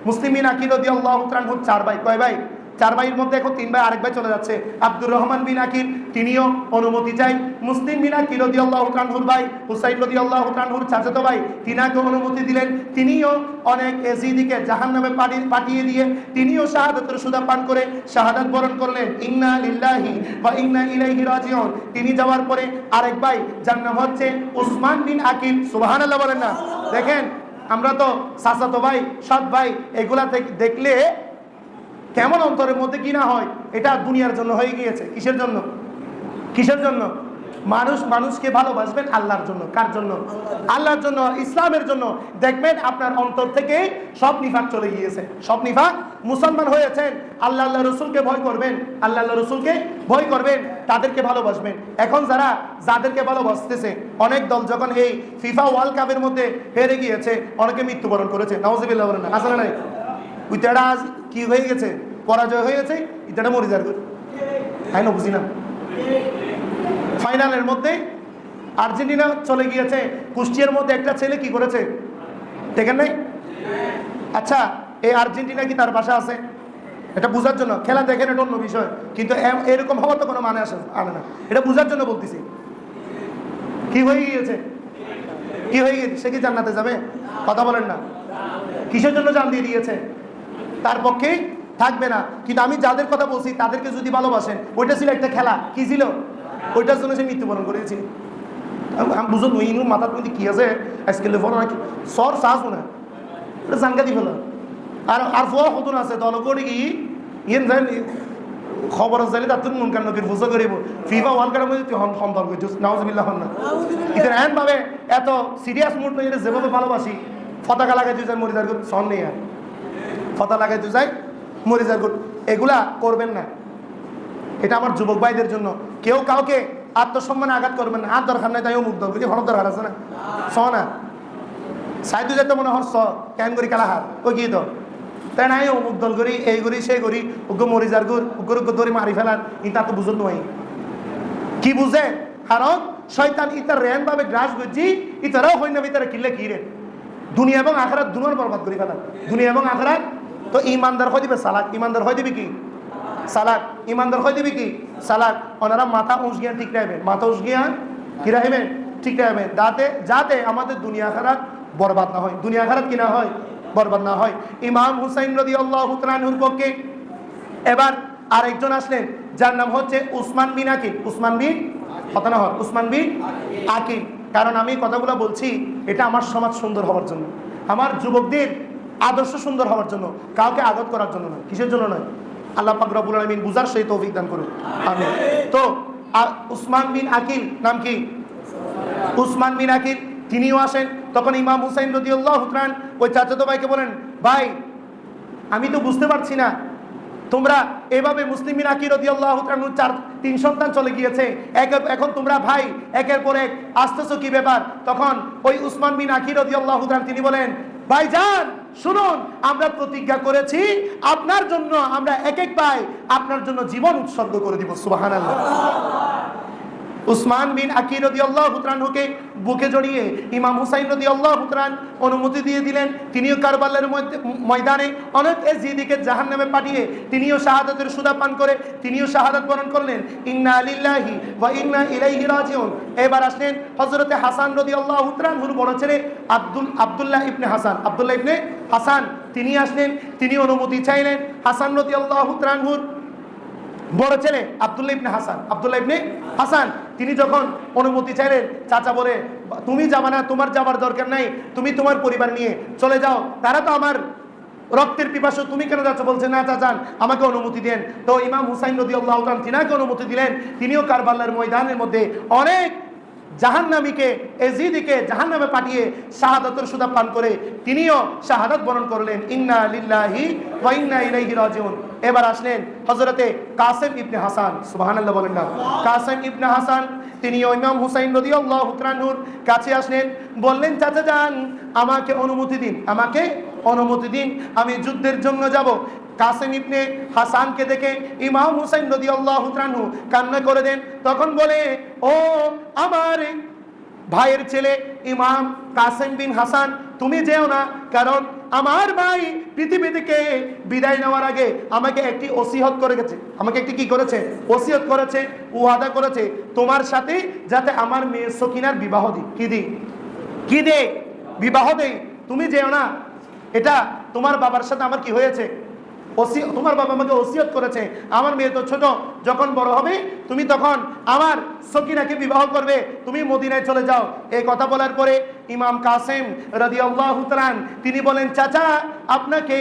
মুসলিম বিন আকিল রাদিয়াল্লাহু তাআলা চার ভাই। কয় ভাই? চার ভাইয়ের মধ্যে এখন তিন ভাই, আরেক ভাই চলে যাচ্ছে। আব্দুর রহমান বিন আকিল তিনিও অনুমতি চাই। মুসলিম বিন আকিল রাদিয়াল্লাহু তাআলার ভাই হুসাইন রাদিয়াল্লাহু তাআলার চাচাতো ভাই, তিনাকে অনুমতি দিলেন। তিনিও অনেক ইয়াজিদিকে জাহান্নামে পাঠিয়ে দিয়ে তিনিও শাহাদাতের সুদা পান করে শাহাদাত বরণ করলেন। ইন্না লিল্লাহি ওয়া ইন্না ইলাইহি রাজিউন। তিনি যাওয়ার পরে আরেক ভাই, যার নাম হচ্ছে উসমান বিন আকিল। সুবহানাল্লাহ বলেন না। দেখেন আমরা তো চাচাতো ভাই, সৎ ভাই, এগুলা দেখলে কেমন অন্তরের মধ্যে কি না হয়। এটা দুনিয়ার জন্য হয়ে গিয়েছে। কিসের জন্য? কিসের জন্য? মানুষকে ভালোবাসবেন আল্লাহর জন্য। কার জন্য? আল্লাহর জন্য, ইসলামের জন্য। দেখবেন আপনার অন্তর থেকে সব নিফাক চলে গিয়েছে, সব নিফাক। মুসলমান হয়েছেন, আল্লাহ রসুলকে ভয় করবেন, আল্লাহ রসুলকে ভয় করবেন, তাদেরকে ভালোবাসবেন। এখন যাদেরকে ভালোবাসতেছে, অনেক দল যখন এই ফিফা ওয়ার্ল্ড কাপের মধ্যে হেরে গিয়েছে, অনেকে মৃত্যুবরণ করেছে। নাউজুবিল্লাহ বলেন না। আসলে নাই ওইটাটা আজ কি হয়ে গেছে? পরাজয় হয়ে গেছে, ইটাটা মরে যাবে। তাই না? বুঝি না। ফাইনালের মধ্যে আর্জেন্টিনা চলে গিয়েছে, কুষ্টিয়ার মধ্যে একটা ছেলে কি করেছে দেখেন নাই? আচ্ছা, এই আর্জেন্টিনা কি তার বাসা আছে? এটা বোঝার জন্য। খেলা দেখেন, এটা অন্য বিষয়, কিন্তু এরকম হওয়ার তো কোনো মানে আনে না। এটা বোঝার জন্য বলতেছি। কি হয়ে গিয়েছে? কি হয়ে গিয়েছে? সে কি জান্নাতে যাবে? কথা বলেন না। কিসের জন্য জান দিয়ে দিয়েছে? তার পক্ষে থাকবে না। কিন্তু আমি যাদের কথা বলছি তাদেরকে যদি ভালোবাসেন, ওইটা ছিল একটা খেলা। কি ছিল? ওইটার জন্য সে মৃত্যুবরণ করেছিল। আমি বুঝো নইনু মাথার মধ্যে কি আছে আজকে ফলো নাকি সর সাহস না, ওটা জানকাতি ফেলো। আর ফোয়া কতন আছে দল করে কি ইয়েন যান খবর চাইলে তার তুমি মনকান নবীর পুজো করিব। ফিফা ওয়ার্ল্ড কাপের মধ্যে তুই সম্পর্ক নাউজুবিল্লাহ হন না। এটা এমন ভাবে এত সিরিয়াস মুড নয়, যেভাবে ভালোবাসি পতাকা লাগাই তুই যাই মরিদার গুড সন নেই, আর পতাকা লাগাই তুই যাই মরিদার গুড, এগুলা করবেন না। এটা আমার যুবক ভাইদের জন্য। কেউ কাউকে আত্মসম্মানে আঘাত করবেন না। হাত দরকার নাই, তাইও মুখ দরকার, হঠাৎ দরকার আছে না। স না সাইদু যেতে মনে হর স কেন করি কালা হাত ওই কি তো তাই নাই ও মুখ দল করি, এই করি সেই করি, ওকে মরি যার গুর উগ্র ধরে মারি ফেলার ইতা তো বুঝত নয়। কি বুঝে? কারণ শয়তান ইতার রেন ভাবে গ্রাস করছি, ইতারাও হয় না ভিতরে কিনলে কি রে দুনিয়া এবং আখরাত দুনিয়ার বরবাদ করি ফেলার। দুনিয়া এবং আখরাত তো ইমানদার হয় দিবে সালাক, ইমানদার হয় দিবি কি সালাক, ইমানদার হয় দিবি কি সালাক। ওনারা মাথা উঁচ গিয়া ঠিক রাখবেন, মাথা উঁচ গিয়া কি রাখবেন ঠিক রাখবেন, যাতে আমাদের দুনিয়া খারাপ বরবাদ না হয়, দুনিয়া খারাপ কি না হয় বরবাদ না হয়। ইমাম হুসাইন রাদিয়াল্লাহু তাআলার পক্ষে এবার আরেকজন আসলেন, যার নাম হচ্ছে উসমান বিন আকিল। উসমান বিন হতানা হয় উসমান বিন আকিল। কারণ আমি কথাগুলো বলছি এটা আমার সমাজ সুন্দর হওয়ার জন্য, আমার যুবকদের আদর্শ সুন্দর হওয়ার জন্য, কাউকে আঘাত করার জন্য নয়। কিসের জন্য নয়? আল্লাহ পাক রব্বুল আলামিন বুঝার সেই তৌফিক দান করুন, আমিন। তো উসমান বিন আকিল নাম কি? উসমান বিন আকিল তিনিও আসেন। তখন ইমাম হুসাইন রাদিয়াল্লাহু তাআলা ওই চাচাতো ভাইকে বলেন, ভাই আমি তো বুঝতে পারছি না, তোমরা এভাবে মুসলিম বিন আকিল রাদিয়াল্লাহু তাআলার তিন সন্তান চলে গিয়েছে, এখন তোমরা ভাই একের পর এক আসতেছো, কি ব্যাপার? তখন ওই উসমান বিন আকিল রাদিয়াল্লাহু তাআলা তিনি বলেন, ভাইজান শুনুন, আমরা প্রতিজ্ঞা করেছি আপনার জন্য আমরা এক এক ভাই আপনার জন্য জীবন উৎসর্গ করে দিব। সুবহানাল্লাহ। উসমান বিন আকি রাদিয়াল্লাহু তাআলা আনহুকে বুকে জড়িয়ে ইমাম হুসাইন রাদিয়াল্লাহু তাআলা অনুমতি দিয়ে দিলেন। তিনিও কারবালার ময়দানে অনেক এজিদিকে জাহান্নামে পাঠিয়ে তিনিও শাহাদাতের সুদা পান করে তিনিও শাহাদাত বরণ করলেন। ইন্না লিল্লাহি ওয়া ইন্না ইলাইহি রাজিউন। এবার আসলেন হযরতে হাসান রাদিয়াল্লাহু তাআলা আনহুর বড় ছেলে আব্দুল্লাহ ইবনে হাসান, তিনি আসলেন, তিনি অনুমতি চাইলেন। হাসান রাদিয়াল্লাহু তাআলা আনহুর বড় ছেলে আব্দুল্লাহ ইবনে হাসান তিনি যখন অনুমতি চাইলেন, চাচা বলে তুমি যাবা না, তোমার যাবার দরকার নাই, তুমি তোমার পরিবার নিয়ে চলে যাও, তারা তো আমার রক্তের পিপাসু, তুমি কেন যাচ্ছ? বলছে না চাচা, আমাকে অনুমতি দেন। তো ইমাম হুসাইন রাদিয়াল্লাহু তাআলা তিনাকে অনুমতি দিলেন। তিনিও কারবালার ময়দানের মধ্যে অনেক জাহান্নামীকে এজিদিকে জাহান্নামে পাঠিয়ে শাহাদাতের সুদা পান করে তিনিও শাহাদাত বরণ করলেন। ইন্না লিল্লাহি ওয়া ইন্না ইলাইহি রাজিউন। এবার আসলেন হযরতে কাসেম ইবনে হাসান, সুবহানাল্লাহ বলেন না। কাসেম ইবনে হাসান তিনিও ইমাম হুসাইন রাদিয়াল্লাহু তাআলা আনহুর কাছে আসলেন, বললেন চাচা যান, আমাকে অনুমতি দিন, আমি যুদ্ধের জন্য যাব। কাসেম ইবনে হাসানকে দেখে ইমাম হুসাইন রাদিয়াল্লাহু তাআলা আনহু কান্না করে দেন। তখন বলে, ও আমার ভাইয়ের ছেলে ইমাম কাসেম বিন হাসান, তুমি যেও না, কারণ আমার ভাই পৃথিবী থেকে বিদায় নেওয়ার আগে আমাকে একটি ওসিয়ত করে গেছে। আমাকে একটি কি করেছে? ওসিয়ত করেছে, ওয়াদা করেছে তোমার সাথে যাতে আমার মেয়ে সকিনার বিবাহ দিই। কি দে? বিবাহ দেই। তুমি যেও না, এটা তোমার বাবার সাথে আমার কি হয়েছে? তোমার বাবা আমাকে ওসিয়ত করেছে, আমার মেয়ে তো ছোট, যখন বড় হবে তুমি তখন আমার সকিনাকে বিবাহ করবে, তুমি মদিনায় চলে যাও। এই কথা বলার পরে ইমাম কাসেম রাদিয়াল্লাহু তাআলা তিনি বলেন, চাচা আপনাকে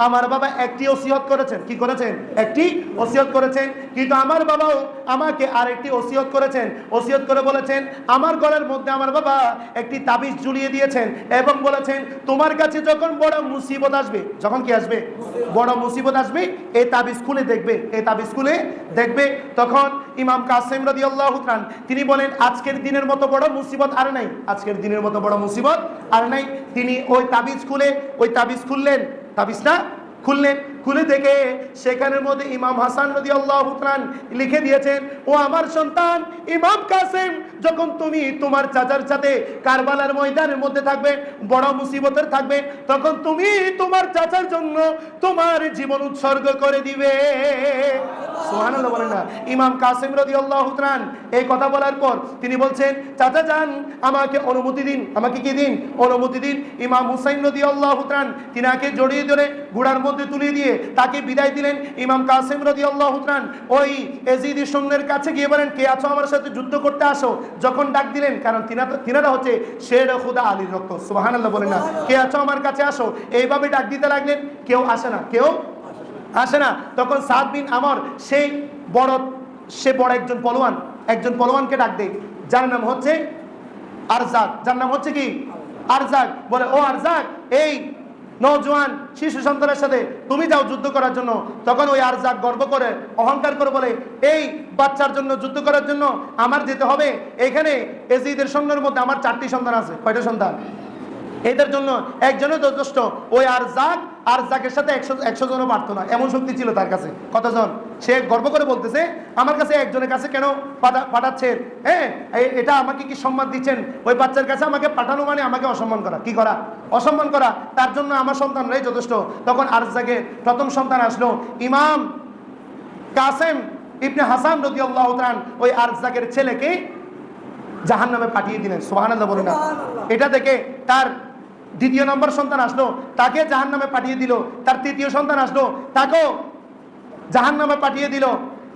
আমার বাবা একটি ওসিয়ত করেছেন। কি করেছেন? একটি ওসিয়ত করেছেন, কিন্তু আমার বাবাও আমাকে আরেকটি ওসিয়ত করেছেন। ওসিয়ত করে বলেছেন, আমার গলার মধ্যে আমার বাবা একটি তাবিজ ঝুলিয়ে দিয়েছেন এবং বলেছেন তোমার কাছে যখন বড় মুসিবত আসবে, যখন কি আসবে? বড় মুসিবত আসবে, এই তাবিজ খুলে দেখবে। তখন ইমাম কাসেম রাদিয়াল্লাহু তাআলা তিনি বলেন, আজকের দিনের মতো বড় মুসিবত আর নাই, আজকের দিনের মতো বড় মুসিবত আর নাই। তিনি ওই তাবিজ খুললেন, তাবিজটা খুলে দেখে সেখানের মধ্যে ইমাম হাসান রাদিয়াল্লাহু তাআলা লিখে দিয়েছেন, ও আমার সন্তান ইমাম কাসেম, যখন তুমি তোমার চাচার সাথে কারবালার ময়দানের মধ্যে থাকবে, বড় মুসিবতের থাকবে, তখন তুমি তোমার চাচার জন্য তোমার জীবন উৎসর্গ করে দিবে। সুবহানাল্লাহ বলেন না। ইমাম কাসেম রাদিয়াল্লাহু তাআলা এই কথা বলার পর তিনি বলছেন, চাচা যান, আমাকে অনুমতি দিন। আমাকে কি দিন? অনুমতি দিন। ইমাম হুসাইন রাদিয়াল্লাহু তাআলা তিনাকে জড়িয়ে ধরে ঘোড়ার মধ্যে তুলে দিয়ে তাকে বিদায় দিলেন। ইমাম কাসেম রাদিয়াল্লাহু তাআলা ওই এজিদি সৈন্যের কাছে গিয়ে বলেন, কে আছো আমার সাথে যুদ্ধ করতে আসো। যখন ডাক দিলেন, কারণ তিনারা হচ্ছে শের খুদা আলীর রক্ত, সুবহানাল্লাহ বলেন না। কে আছো আমার কাছে আসো, এইভাবে ডাক দিতে লাগলেন, কেউ আসে না। তখন সাদ বিন আমর সে বড় একজন পলোয়ানকে ডাক দেয়, যার নাম হচ্ছে আরজাক। বলে, ও আরজাক, এই নওজোয়ান শিশু সন্তানের সাথে তুমি যাও যুদ্ধ করার জন্য। তখন ওই আরজাক গর্ব করে, অহংকার করে বলে, এই বাচ্চার জন্য যুদ্ধ করার জন্য আমার যেতে হবে? এখানে এজিদের সৈন্যের মধ্যে আমার 4টি সন্তান আছে। কয়টা সন্তান? এদের জন্য একজনের যথেষ্ট। ওই আরজাকের সাথে 100 জনও পারতো না, এমন শক্তি ছিল তার কাছে। কতজন? সে গর্ব করে বলতেছে, আমার কাছে একজনের কাছে কেন পাঠাচ্ছেন? হ্যাঁ, এটা আমাকে কি সম্মান দিচ্ছেন? ওই বাচ্চার কাছে আমাকে পাঠানো মানে আমাকে অসম্মান করা। কি করা? অসম্মান করা। তার জন্য আমার সন্তানরাই যথেষ্ট। তখন আরজাকের প্রথম সন্তান আসলো, ইমাম কাসেম ইবনে হাসান রাদিয়াল্লাহু তাআলা ওই আরজাকের ছেলেকে জাহান্নামে পাঠিয়ে দিলেন। সুবহানাল্লাহ বলেন না। এটা দেখে তার দ্বিতীয় নম্বর সন্তান আসলো, তাকে জাহান্নামে পাঠিয়ে দিল। তার তৃতীয় সন্তান আসলো, তাকেও জাহান্নামে পাঠিয়ে দিল।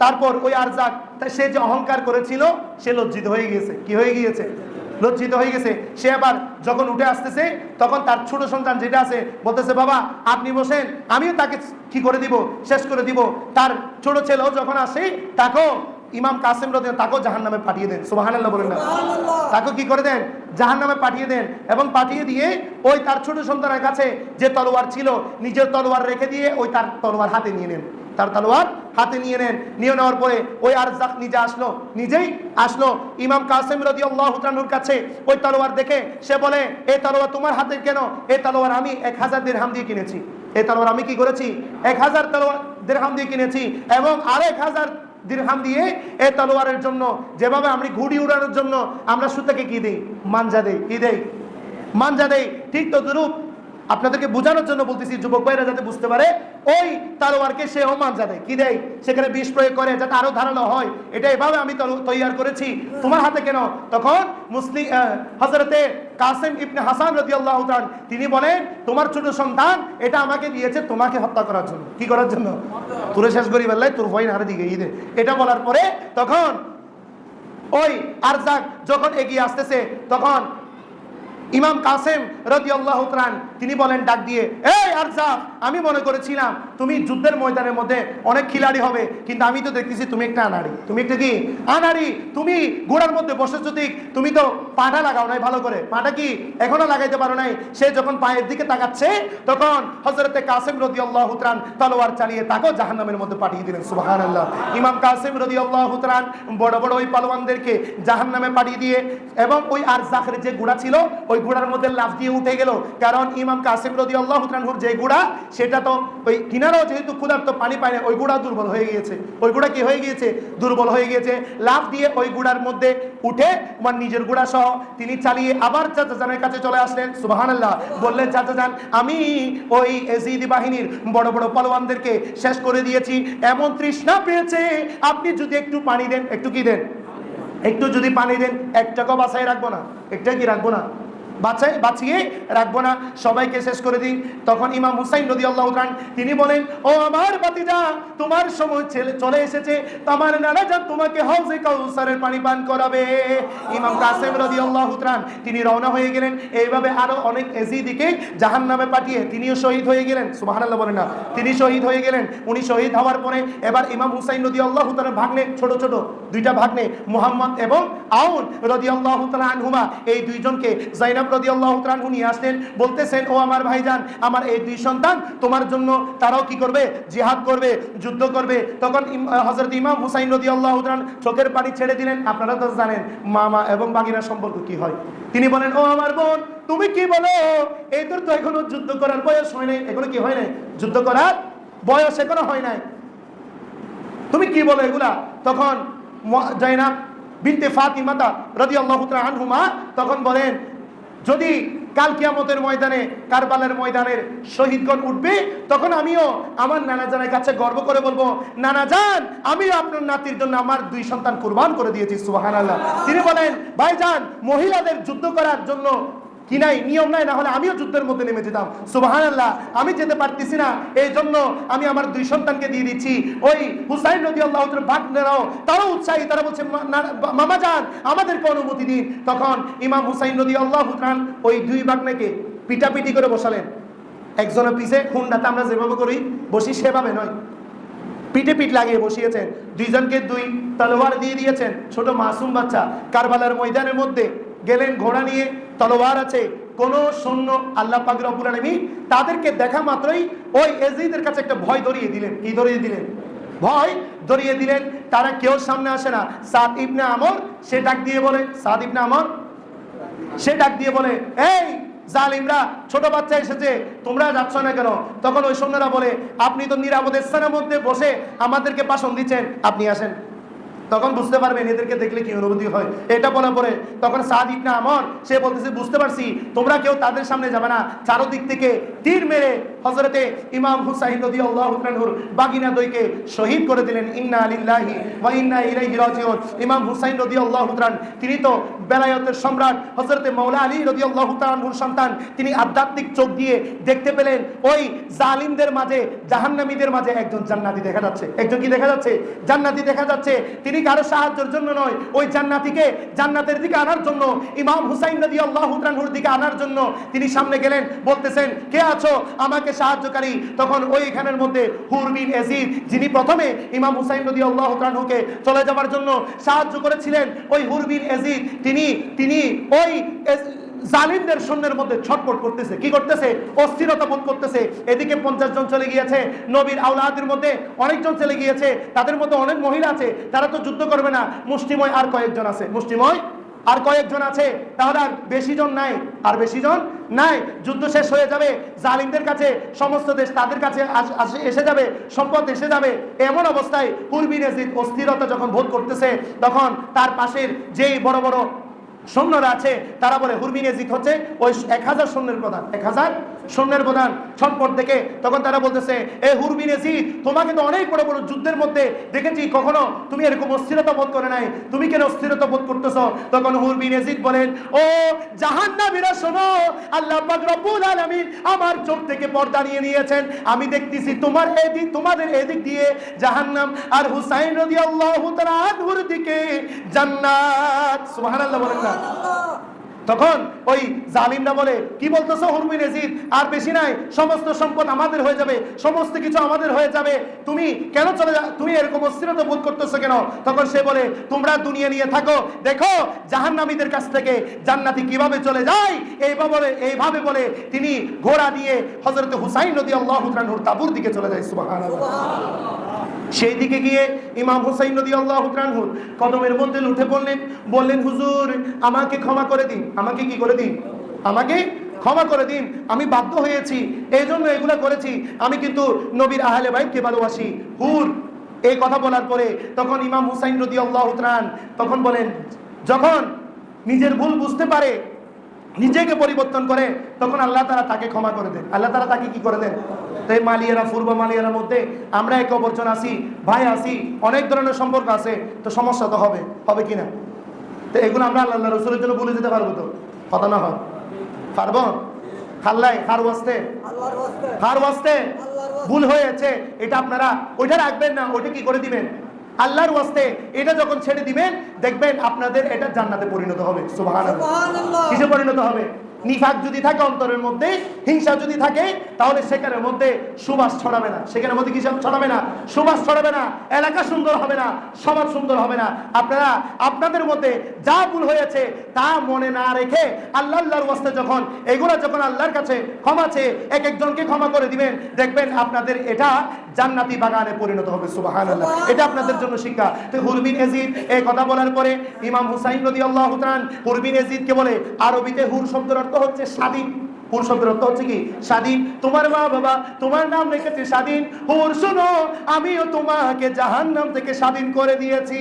তারপর ওই আরজাক, সে যে অহংকার করেছিল, সে লজ্জিত হয়ে গিয়েছে। কি হয়ে গিয়েছে? লজ্জিত হয়ে গেছে। সে আবার যখন উঠে আসতেছে, তখন তার ছোট সন্তান যেটা আছে বলতেছে, বাবা আপনি বসেন, আমিও তাকে কি করে দিব? শেষ করে দিব। তার ছোট ছেলেও যখন আসে, তাকেও ইমাম কাসেম রাদিয়াল্লাহু তাকেও জাহান্নামে পাঠিয়ে দেন। সুবহানাল্লাহ বলেন না। তাকে কি করে দেন? জাহান্নামে পাঠিয়ে দেন। এবং পাঠিয়ে দিয়ে ওই তার ছোট সন্তানের কাছে যে তলোয়ার ছিল, নিজের তলোয়ার রেখে দিয়ে ওই তার তলোয়ার হাতে নিয়ে নেন। নিয়ে নেওয়ার পরে ওই আরজাক নিজেই আসলো ইমাম কাসেম রাদিয়াল্লাহু তাআলার কাছে। ওই তলোয়ার দেখে সে বলে, এই তলোয়ার তোমার হাতে কেন? এই তলোয়ার আমি 1000 দিরহাম দিয়ে কিনেছি। এই তলোয়ার আমি কি করেছি? 1000 দিরহাম দিয়ে কিনেছি এবং 1000 দিরহাম দিয়ে এই তলোয়ারের জন্য, যেভাবে আমরা ঘুড়ি উড়ানোর জন্য আমরা সুতাকে কি দেই? মাঞ্জা দেই। কি দেই? মাঞ্জা দেই। ঠিক তদ্রূপ আপনাদেরকে বোঝানোর জন্য বলতেছি, যুবক ভাইরা যাতে বুঝতে পারে, ওই তালোয়ারকে সেও মাঞ্জা দেয়। কি দেয়? সেখানে বিষ প্রয়োগ করে যাতে আরো ধারালো হয়। এটা এভাবে আমি তৈয়ার করেছি, তোমার হাতে কেন? তখন মুসলিম হযরতে কাসেম ইবনে হাসান রাদিয়াল্লাহু তাআলা তিনি বলেন, তোমার ছোট সন্তান এটা আমাকে দিয়েছে তোমাকে হত্যা করার জন্য। কি করার জন্য? তুরে শেষ করি বললাই তোর ভয় হারে দিকে ঈদে। এটা বলার পরে তখন ওই আরজাক যখন এগিয়ে আসতেছে, তখন ইমাম কাসেম রাদিয়াল্লাহু তাআলা তিনি বলেন ডাক দিয়ে, এই আরজাক, আমি মনে করেছিলাম তুমি যুদ্ধের ময়দানের মধ্যে অনেক খিলাড়ি হবে, কিন্তু আমি তো দেখতেছি তুমি একটা আনাড়ি। তুমি একটা কি? আনাড়ি। তুমি ঘোড়ার মধ্যে বসেছো ঠিক, তুমি তো পাটা লাগাও নাই ভালো করে। পাটা কি এখনো লাগাইতে পারো নাই? সে যখন পায়ের দিকে তাকাচ্ছে, তখন হযরতে কাসেম রাদিয়াল্লাহু তাআলা তলোয়ার চালিয়ে তাকে জাহান্নামের মধ্যে পাঠিয়ে দিলেন। সুবহানাল্লাহ। ইমাম কাসেম রাদিয়াল্লাহু তাআলা বড় বড় ওই পালোয়ানদেরকে জাহান্নামে পাঠিয়ে দিয়ে, এবং ওই আরজাকের যে ঘোড়া ছিল ওই ঘোড়ার মধ্যে লাফ দিয়ে উঠে গেল। কারণ ইমাম কাসেম রাদিয়াল্লাহু তাআলার যে ঘোড়া, সেটা তো ওই কিনারাও যেহেতু ক্ষুধার্ত পানি পায় না, ওই ঘোড়া দুর্বল হয়ে গিয়েছে। ওই ঘোড়া কি হয়ে গিয়েছে? দুর্বল হয়ে গিয়েছে। লাফ দিয়ে ওই ঘোড়ার মধ্যে উঠে আমার নিজের ঘোড়া সহ তিনি চালিয়ে আবার চাচাজানের কাছে চলে আসলেন। সুবহানাল্লাহ। বললেন, চাচাজান, আমি ওই এজিদ বাহিনীর বড় বড় পালোয়ানদেরকে শেষ করে দিয়েছি, এমন তৃষ্ণা পেয়েছে, আপনি যদি একটু পানি দেন। একটু কি দেন? একটু যদি পানি দেন, এক টাকা বাঁচাই রাখবো না। একটা কি রাখবো না? বাঁচিয়ে রাখবো না, সবাইকে শেষ করে দিই। তখন ইমাম হুসাইন রাদিয়াল্লাহু তাআলা তিনি বলেন, ও আমার ভাতিজা, তোমার সময় চলে এসেছে, তোমার নানা জান তোমাকে হাউজে কাউসারের পানি পান করাবে। ইমাম কাসেম রাদিয়াল্লাহু তাআলা তিনি রওনা হয়ে গেলেন। এইভাবে আরো অনেক এজিদিকে জাহান্নামে পাঠিয়ে তিনিও শহীদ হয়ে গেলেন। সুবহানাল্লাহ বলেন না? তিনি শহীদ হয়ে গেলেন। উনি শহীদ হওয়ার পরে এবার ইমাম হুসাইন রাদিয়াল্লাহু তাআলার ভাগ্নে, ছোট ছোট দুইটা ভাগ্নে, মুহাম্মদ এবং আউন রাদিয়াল্লাহু তাআলা আনহুমা, এই দুইজনকে যায়েনব রাদিয়াল্লাহু তাআলা আনহু নিয়ে আসলেন। বলতেছেন, ও আমার ভাইজান, আমার এই দুই সন্তান তোমার জন্য তারাও কি করবে? জিহাদ করবে, যুদ্ধ করবে। তখন হযরত ইমাম হুসাইন রাদিয়াল্লাহু তাআলা চোখের পানি ছেড়ে দিলেন। আপনারা তো জানেন মামা এবং বাগিনার সম্পর্ক কি হয়। তিনি বলেন, ও আমার বোন, তুমি কি বলো? এই তোর তো এখনো যুদ্ধ করার বয়স হয় নাই। এখনো কি হয় নাই? যুদ্ধ করার বয়স এখনো হয় নাই, তুমি কি বলো এগুলা? তখন যায়েনব বিনতে ফাতিমা রাদিয়াল্লাহু তাআলা আনহুমা তখন বলেন, যদি কাল কিয়ামতের ময়দানে, কারবালার ময়দানের শহীদগণ উঠবে, তখন আমিও আমার নানা জানের কাছে গর্ব করে বলবো, নানা জান, আমিও আপনার নাতির জন্য আমার দুই সন্তান কুরবান করে দিয়েছি। সুবহানাল্লাহ। তিনি বলেন, ভাইজান, মহিলাদের যুদ্ধ করার জন্য কি নাই? নিয়ম নাই, না হলে আমিও যুদ্ধের মধ্যে নেমে যেতাম। সুবহানাল্লাহ। আমি যেতে পারতেছি না, এই জন্য আমি আমার দুই সন্তানকে দিয়ে দিচ্ছি। ওই হুসাইন রাদিয়াল্লাহু তাআলা ভাগ্নেরাও তারাও উৎসাহী, তারা বলছে, মামা জান, আমাদেরকে অনুমতি দিন। তখন ইমাম হুসাইন রাদিয়াল্লাহু তাআলা ওই দুই ভাগ্নেকে পিটাপিটি করে বসালেন। একজনের পিছে খুন্ডাতে আমরা যেভাবে করি বসি, সেভাবে নয়, পিঠে পিঠ লাগিয়ে বসিয়েছেন। দুইজনকে দুই তলোয়ার দিয়ে দিয়েছেন। ছোট মাসুম বাচ্চা কারবালার ময়দানের মধ্যে গেলেন, ঘোড়া নিয়ে, তলোয়ার আছে, কোন সৈন্য, আল্লাহ পাক রব্বুল আলামিন তাদেরকে দেখা মাত্রই ওই এজিদের কাছে একটা ভয় ধরিয়ে দিলেন। কি ধরিয়ে দিলেন? ভয় ধরিয়ে দিলেন। তারা কেউ সামনে আসে না। সাদ ইবনে আমর সে ডাক দিয়ে বলে, সাদ ইবনে আমর সে ডাক দিয়ে বলে, এই জালিমরা, ছোট বাচ্চা এসেছে, তোমরা যাচ্ছ না কেন? তখন ওই সৈন্যরা বলে, আপনি তো নিরাপদ স্থানের মধ্যে বসে আমাদেরকে ভাষণ দিচ্ছেন, আপনি আসেন। তখন বুঝতে পারবেন এদেরকে দেখলে কি অনুভূতি হয়। এটা বলা পরে তখন সাদ ইবনে আমর সে বলতেছে, বুঝতে পারছি তোমরা কেউ তাদের সামনে যাবে না। চারদিক থেকে তীর মেরে হযরতে ইমাম হুসাইন রাদিয়াল্লাহু তাআলার বাগিনা দইকে শহীদ করে দিলেন। ইন্না লিল্লাহি ওয়া ইন্না ইলাইহি রাজিউন। ইমাম হুসাইন রাদিয়াল্লাহু তাআলা তিনি তো বেলায়েতের সম্রাট, হযরতে মাওলা আলী রাদিয়াল্লাহু তাআলার সন্তান। তিনি আধ্যাত্মিক চোখ দিয়ে দেখতে পেলেন ওই জালিমদের মাঝে, জাহান্নামীদের মাঝে একজন জান্নাতি দেখা যাচ্ছে। একজন কি দেখা যাচ্ছে? জান্নাতি দেখা যাচ্ছে। তিনি কারো সাহায্যের জন্য নয়, ওই জান্নাতীকে জান্নাতের দিকে আনার জন্য, ইমাম হুসাইন রাদিয়াল্লাহু তাআলার দিকে আনার জন্য তিনি সামনে গেলেন। বলতেছেন, কে আছো আমাকে সাহায্যকারী? তখন ওইখানের মধ্যে হুর বিন এজিদ, যিনি প্রথমে ইমাম হুসাইন রাদিয়াল্লাহু তাআলাকে চলে যাওয়ার জন্য সাহায্য করেছিলেন, ওই হুর বিন এজিদ তিনি ওই জালিমদের সৈন্যের মধ্যে ছটফট করতেছে। কি করতেছে? অস্থিরতা বোধ করতেছে। এদিকে 50 জন চলে গিয়েছে, নবীর আওলাদের মধ্যে অনেকজন চলে গিয়েছে, তাদের মধ্যে অনেক মহিলা আছে, তারা তো যুদ্ধ করবে না। মুষ্টিময় আর কয়েকজন আছে, মুষ্টিময় আর কয়েকজন আছে, তাহলে আর বেশি জন নাই, আর বেশি জন নাই। যুদ্ধ শেষ হয়ে যাবে, জালিমদের কাছে সমস্ত দেশ তাদের কাছে এসে যাবে, সম্পদ এসে যাবে। এমন অবস্থায় হুর বিন ইয়াজিদ অস্থিরতা যখন বোধ করতেছে, তখন তার পাশের যেই বড় বড় সৈন্যরা আছে তারা বলে, হুর বিন ইয়াজিদ হচ্ছে ওই 1000 সৈন্যের প্রধান, 1000 সৈন্যের প্রধান সম্পদ থেকে। তখন তারা বলতেছে, এ হুর বিন ইয়াজিদ, তোমাকে তো অনেক বড় বড় যুদ্ধের মধ্যে দেখেছি, কখনো তুমি এরকম অস্থিরতা বোধ করে নাই, তুমি কেন অস্থিরতা বোধ করতেছো? তখন হুর বিন ইয়াজিদ বলেন, ও জাহান্নামীরা শোনো, আল্লাহ পাক রব্বুল আলামিন আমার চোখ থেকে পর্দা নিয়ে নিয়েছেন, আমি দেখতেছি তোমাদের এদিক দিয়ে জাহান্নাম, আর হুসাইন রাদিয়াল্লাহু তাআলা আনহুর দিকে জান্নাত। সুবহানাল্লাহ বলেন না? তখন ওই জালিমরা বলে, কি বলতেছো হুর বিন ইয়াজিদ, আর বেশি নাই, সমস্ত সম্পদ আমাদের হয়ে যাবে, সমস্ত কিছু আমাদের হয়ে যাবে, তুমি কেন চলে যা, তুমি এরকম অস্থিরতা বোধ করতেছো কেন? তখন সে বলে, তোমরা দুনিয়া নিয়ে থাকো, দেখো জাহান্নামীদের কাছ থেকে জান্নাতি কিভাবে চলে যায়। এইভাবে বলে তিনি ঘোড়া দিয়ে হযরত হুসাইন রাদিয়াল্লাহু তাআলার তাঁবুর দিকে চলে যায়। সুবহানাল্লাহ। সেই দিকে গিয়ে ইমাম হুসাইন রাদিয়াল্লাহু তাআলা কদমের মধ্যে উঠে বললেন, হুজুর আমাকে ক্ষমা করে দিন। আমাকে কি করে দিন? আমাকে ক্ষমা করে দিন, আমি বাধ্য হয়েছি, এই জন্য এগুলো করেছি, আমি কিন্তু নবীর আহলে বাইতকে ভালোবাসি। হুর এই কথা বলার পরে তখন ইমাম হুসাইন রাদিয়াল্লাহু তাআলা তখন বলেন, যখন নিজের ভুল বুঝতে পারে, নিজেকে পরিবর্তন করে, তখন আল্লাহ তাআলা তাকে ক্ষমা করে দেন। আল্লাহ তাআলা তাকে কি করে দেন? তাই মালিয়ারা, পূর্ব মালিয়ার মধ্যে আমরা একে অপরজন আছি, ভাই আছি, অনেক ধরনের সম্পর্ক আছে, তো সমস্যা তো হবে কিনা? তো এগুলো আমরা আল্লাহ রাসূলের জন্য ভুলে যেতে পারবো তো? কথা না হয় পারবো? খাল্লাই খার ওয়াস্তে ভুল হয়েছে, এটা আপনারা ওইটা রাখবেন না, ওইটা কি করে দিবেন? আল্লাহর ওয়াস্তে এটা যখন ছেড়ে দিবেন, দেখবেন আপনাদের এটা জান্নাতে পরিণত হবে। সুবহানাল্লাহ। কিসে পরিণত হবে? নিফাক যদি থাকে অন্তরের মধ্যে, হিংসা যদি থাকে, তাহলে সেখানের মধ্যে সুবাস ছড়াবে না, সেখানের মধ্যে কি ছড়াবে না? সুবাস ছড়াবে না, এলাকা সুন্দর হবে না, সমাজ সুন্দর হবে না। আপনারা আপনাদের মধ্যে যা ভুল হয়েছে তা মনে না রেখে আল্লাহর ওয়াস্তে যখন আল্লাহর কাছে ক্ষমা চেয়ে এক একজনকে ক্ষমা করে দিবেন, দেখবেন আপনাদের এটা জান্নাতি বাগানে পরিণত হবে। সুবহানাল্লাহ। এটা আপনাদের জন্য শিক্ষা। তো হুর বিন ইয়াজিদ এই কথা বলার পরে ইমাম হুসাইন রাদিয়াল্লাহু তাআলা হুর বিন ইয়াজিদকে বলে, আরবিতে হুর শব্দের অর্থ হচ্ছে স্বাধীন। হুর শব্দের অর্থ হচ্ছে কি? স্বাধীন। তোমার মা বাবা তোমার নাম রেখেছে স্বাধীন। হুর শোনো, আমিও তোমাকে জাহান্নাম থেকে স্বাধীন করে দিয়েছি।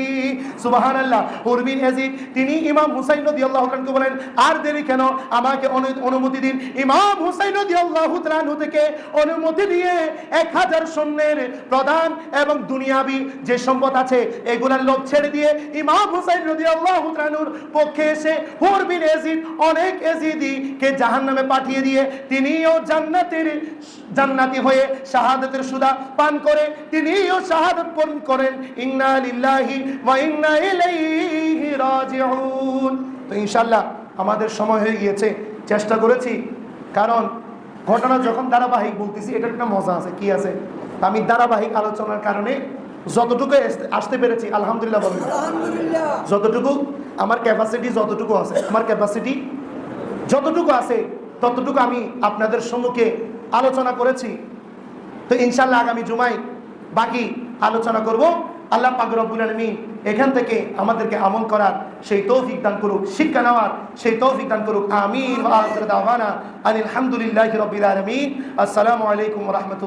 সুবহানাল্লাহ। হুর বিন ইয়াজিদ তিনি ইমাম হুসাইন রাদিয়াল্লাহু তাআলাকে বলেন, আর দেরি কেন, আমাকে অনুমতি দিন। ইমাম হুসাইন রাদিয়াল্লাহু তাআলা থেকে অনুমতি দিয়ে 1000 সৈন্যের প্রধান এবং দুনিয়াবি যে সম্পদ আছে এগুলার লোভ ছেড়ে দিয়ে ইমাম হুসাইন রাদিয়াল্লাহু তাআলার পক্ষে এসে হুর বিন ইয়াজিদ অনেক ইয়াজিদিকে জাহান্নামে পাঠিয়ে দিয়ে তিনিও জান্নাতি হয়ে শাহাদাতের সুদা পান করে তিনিও শাহাদাত বরণ করেন। ইন্না লিল্লাহি ওয়া ইন্না ইলাইহি রাজিউন। তো ইনশাআল্লাহ আমাদের সময় হয়ে গিয়েছে, চেষ্টা করেছি, কারণ ঘটনা যখন ধারাবাহিক বলতেছি এটা একটা মজা আছে। কি আছে? আমি ধারাবাহিক আলোচনার কারণে যতটুকু আসতে পেরেছি আলহামদুলিল্লাহ বলুন। যতটুকু আমার ক্যাপাসিটি, যতটুকু আছে আমার ক্যাপাসিটি, যতটুকু আছে ততটুকু আমি আপনাদের সম্মুখে আলোচনা করেছি। তো ইনশাআল্লাহ আগামী জুমায় বাকি আলোচনা করব। আল্লাহ পাক রব্বুল আলামিন এখান থেকে আমাদেরকে আমল করার সেই তৌফিক দান করুক, শিক্ষা নেওয়ার সেই তৌফিক দান করুক। আমিন। ওয়া আখিরু দাওয়ানা আলহামদুলিল্লাহি রাব্বিল আলামিন। আসসালামু আলাইকুম ওয়া রাহমাতুল্লাহ।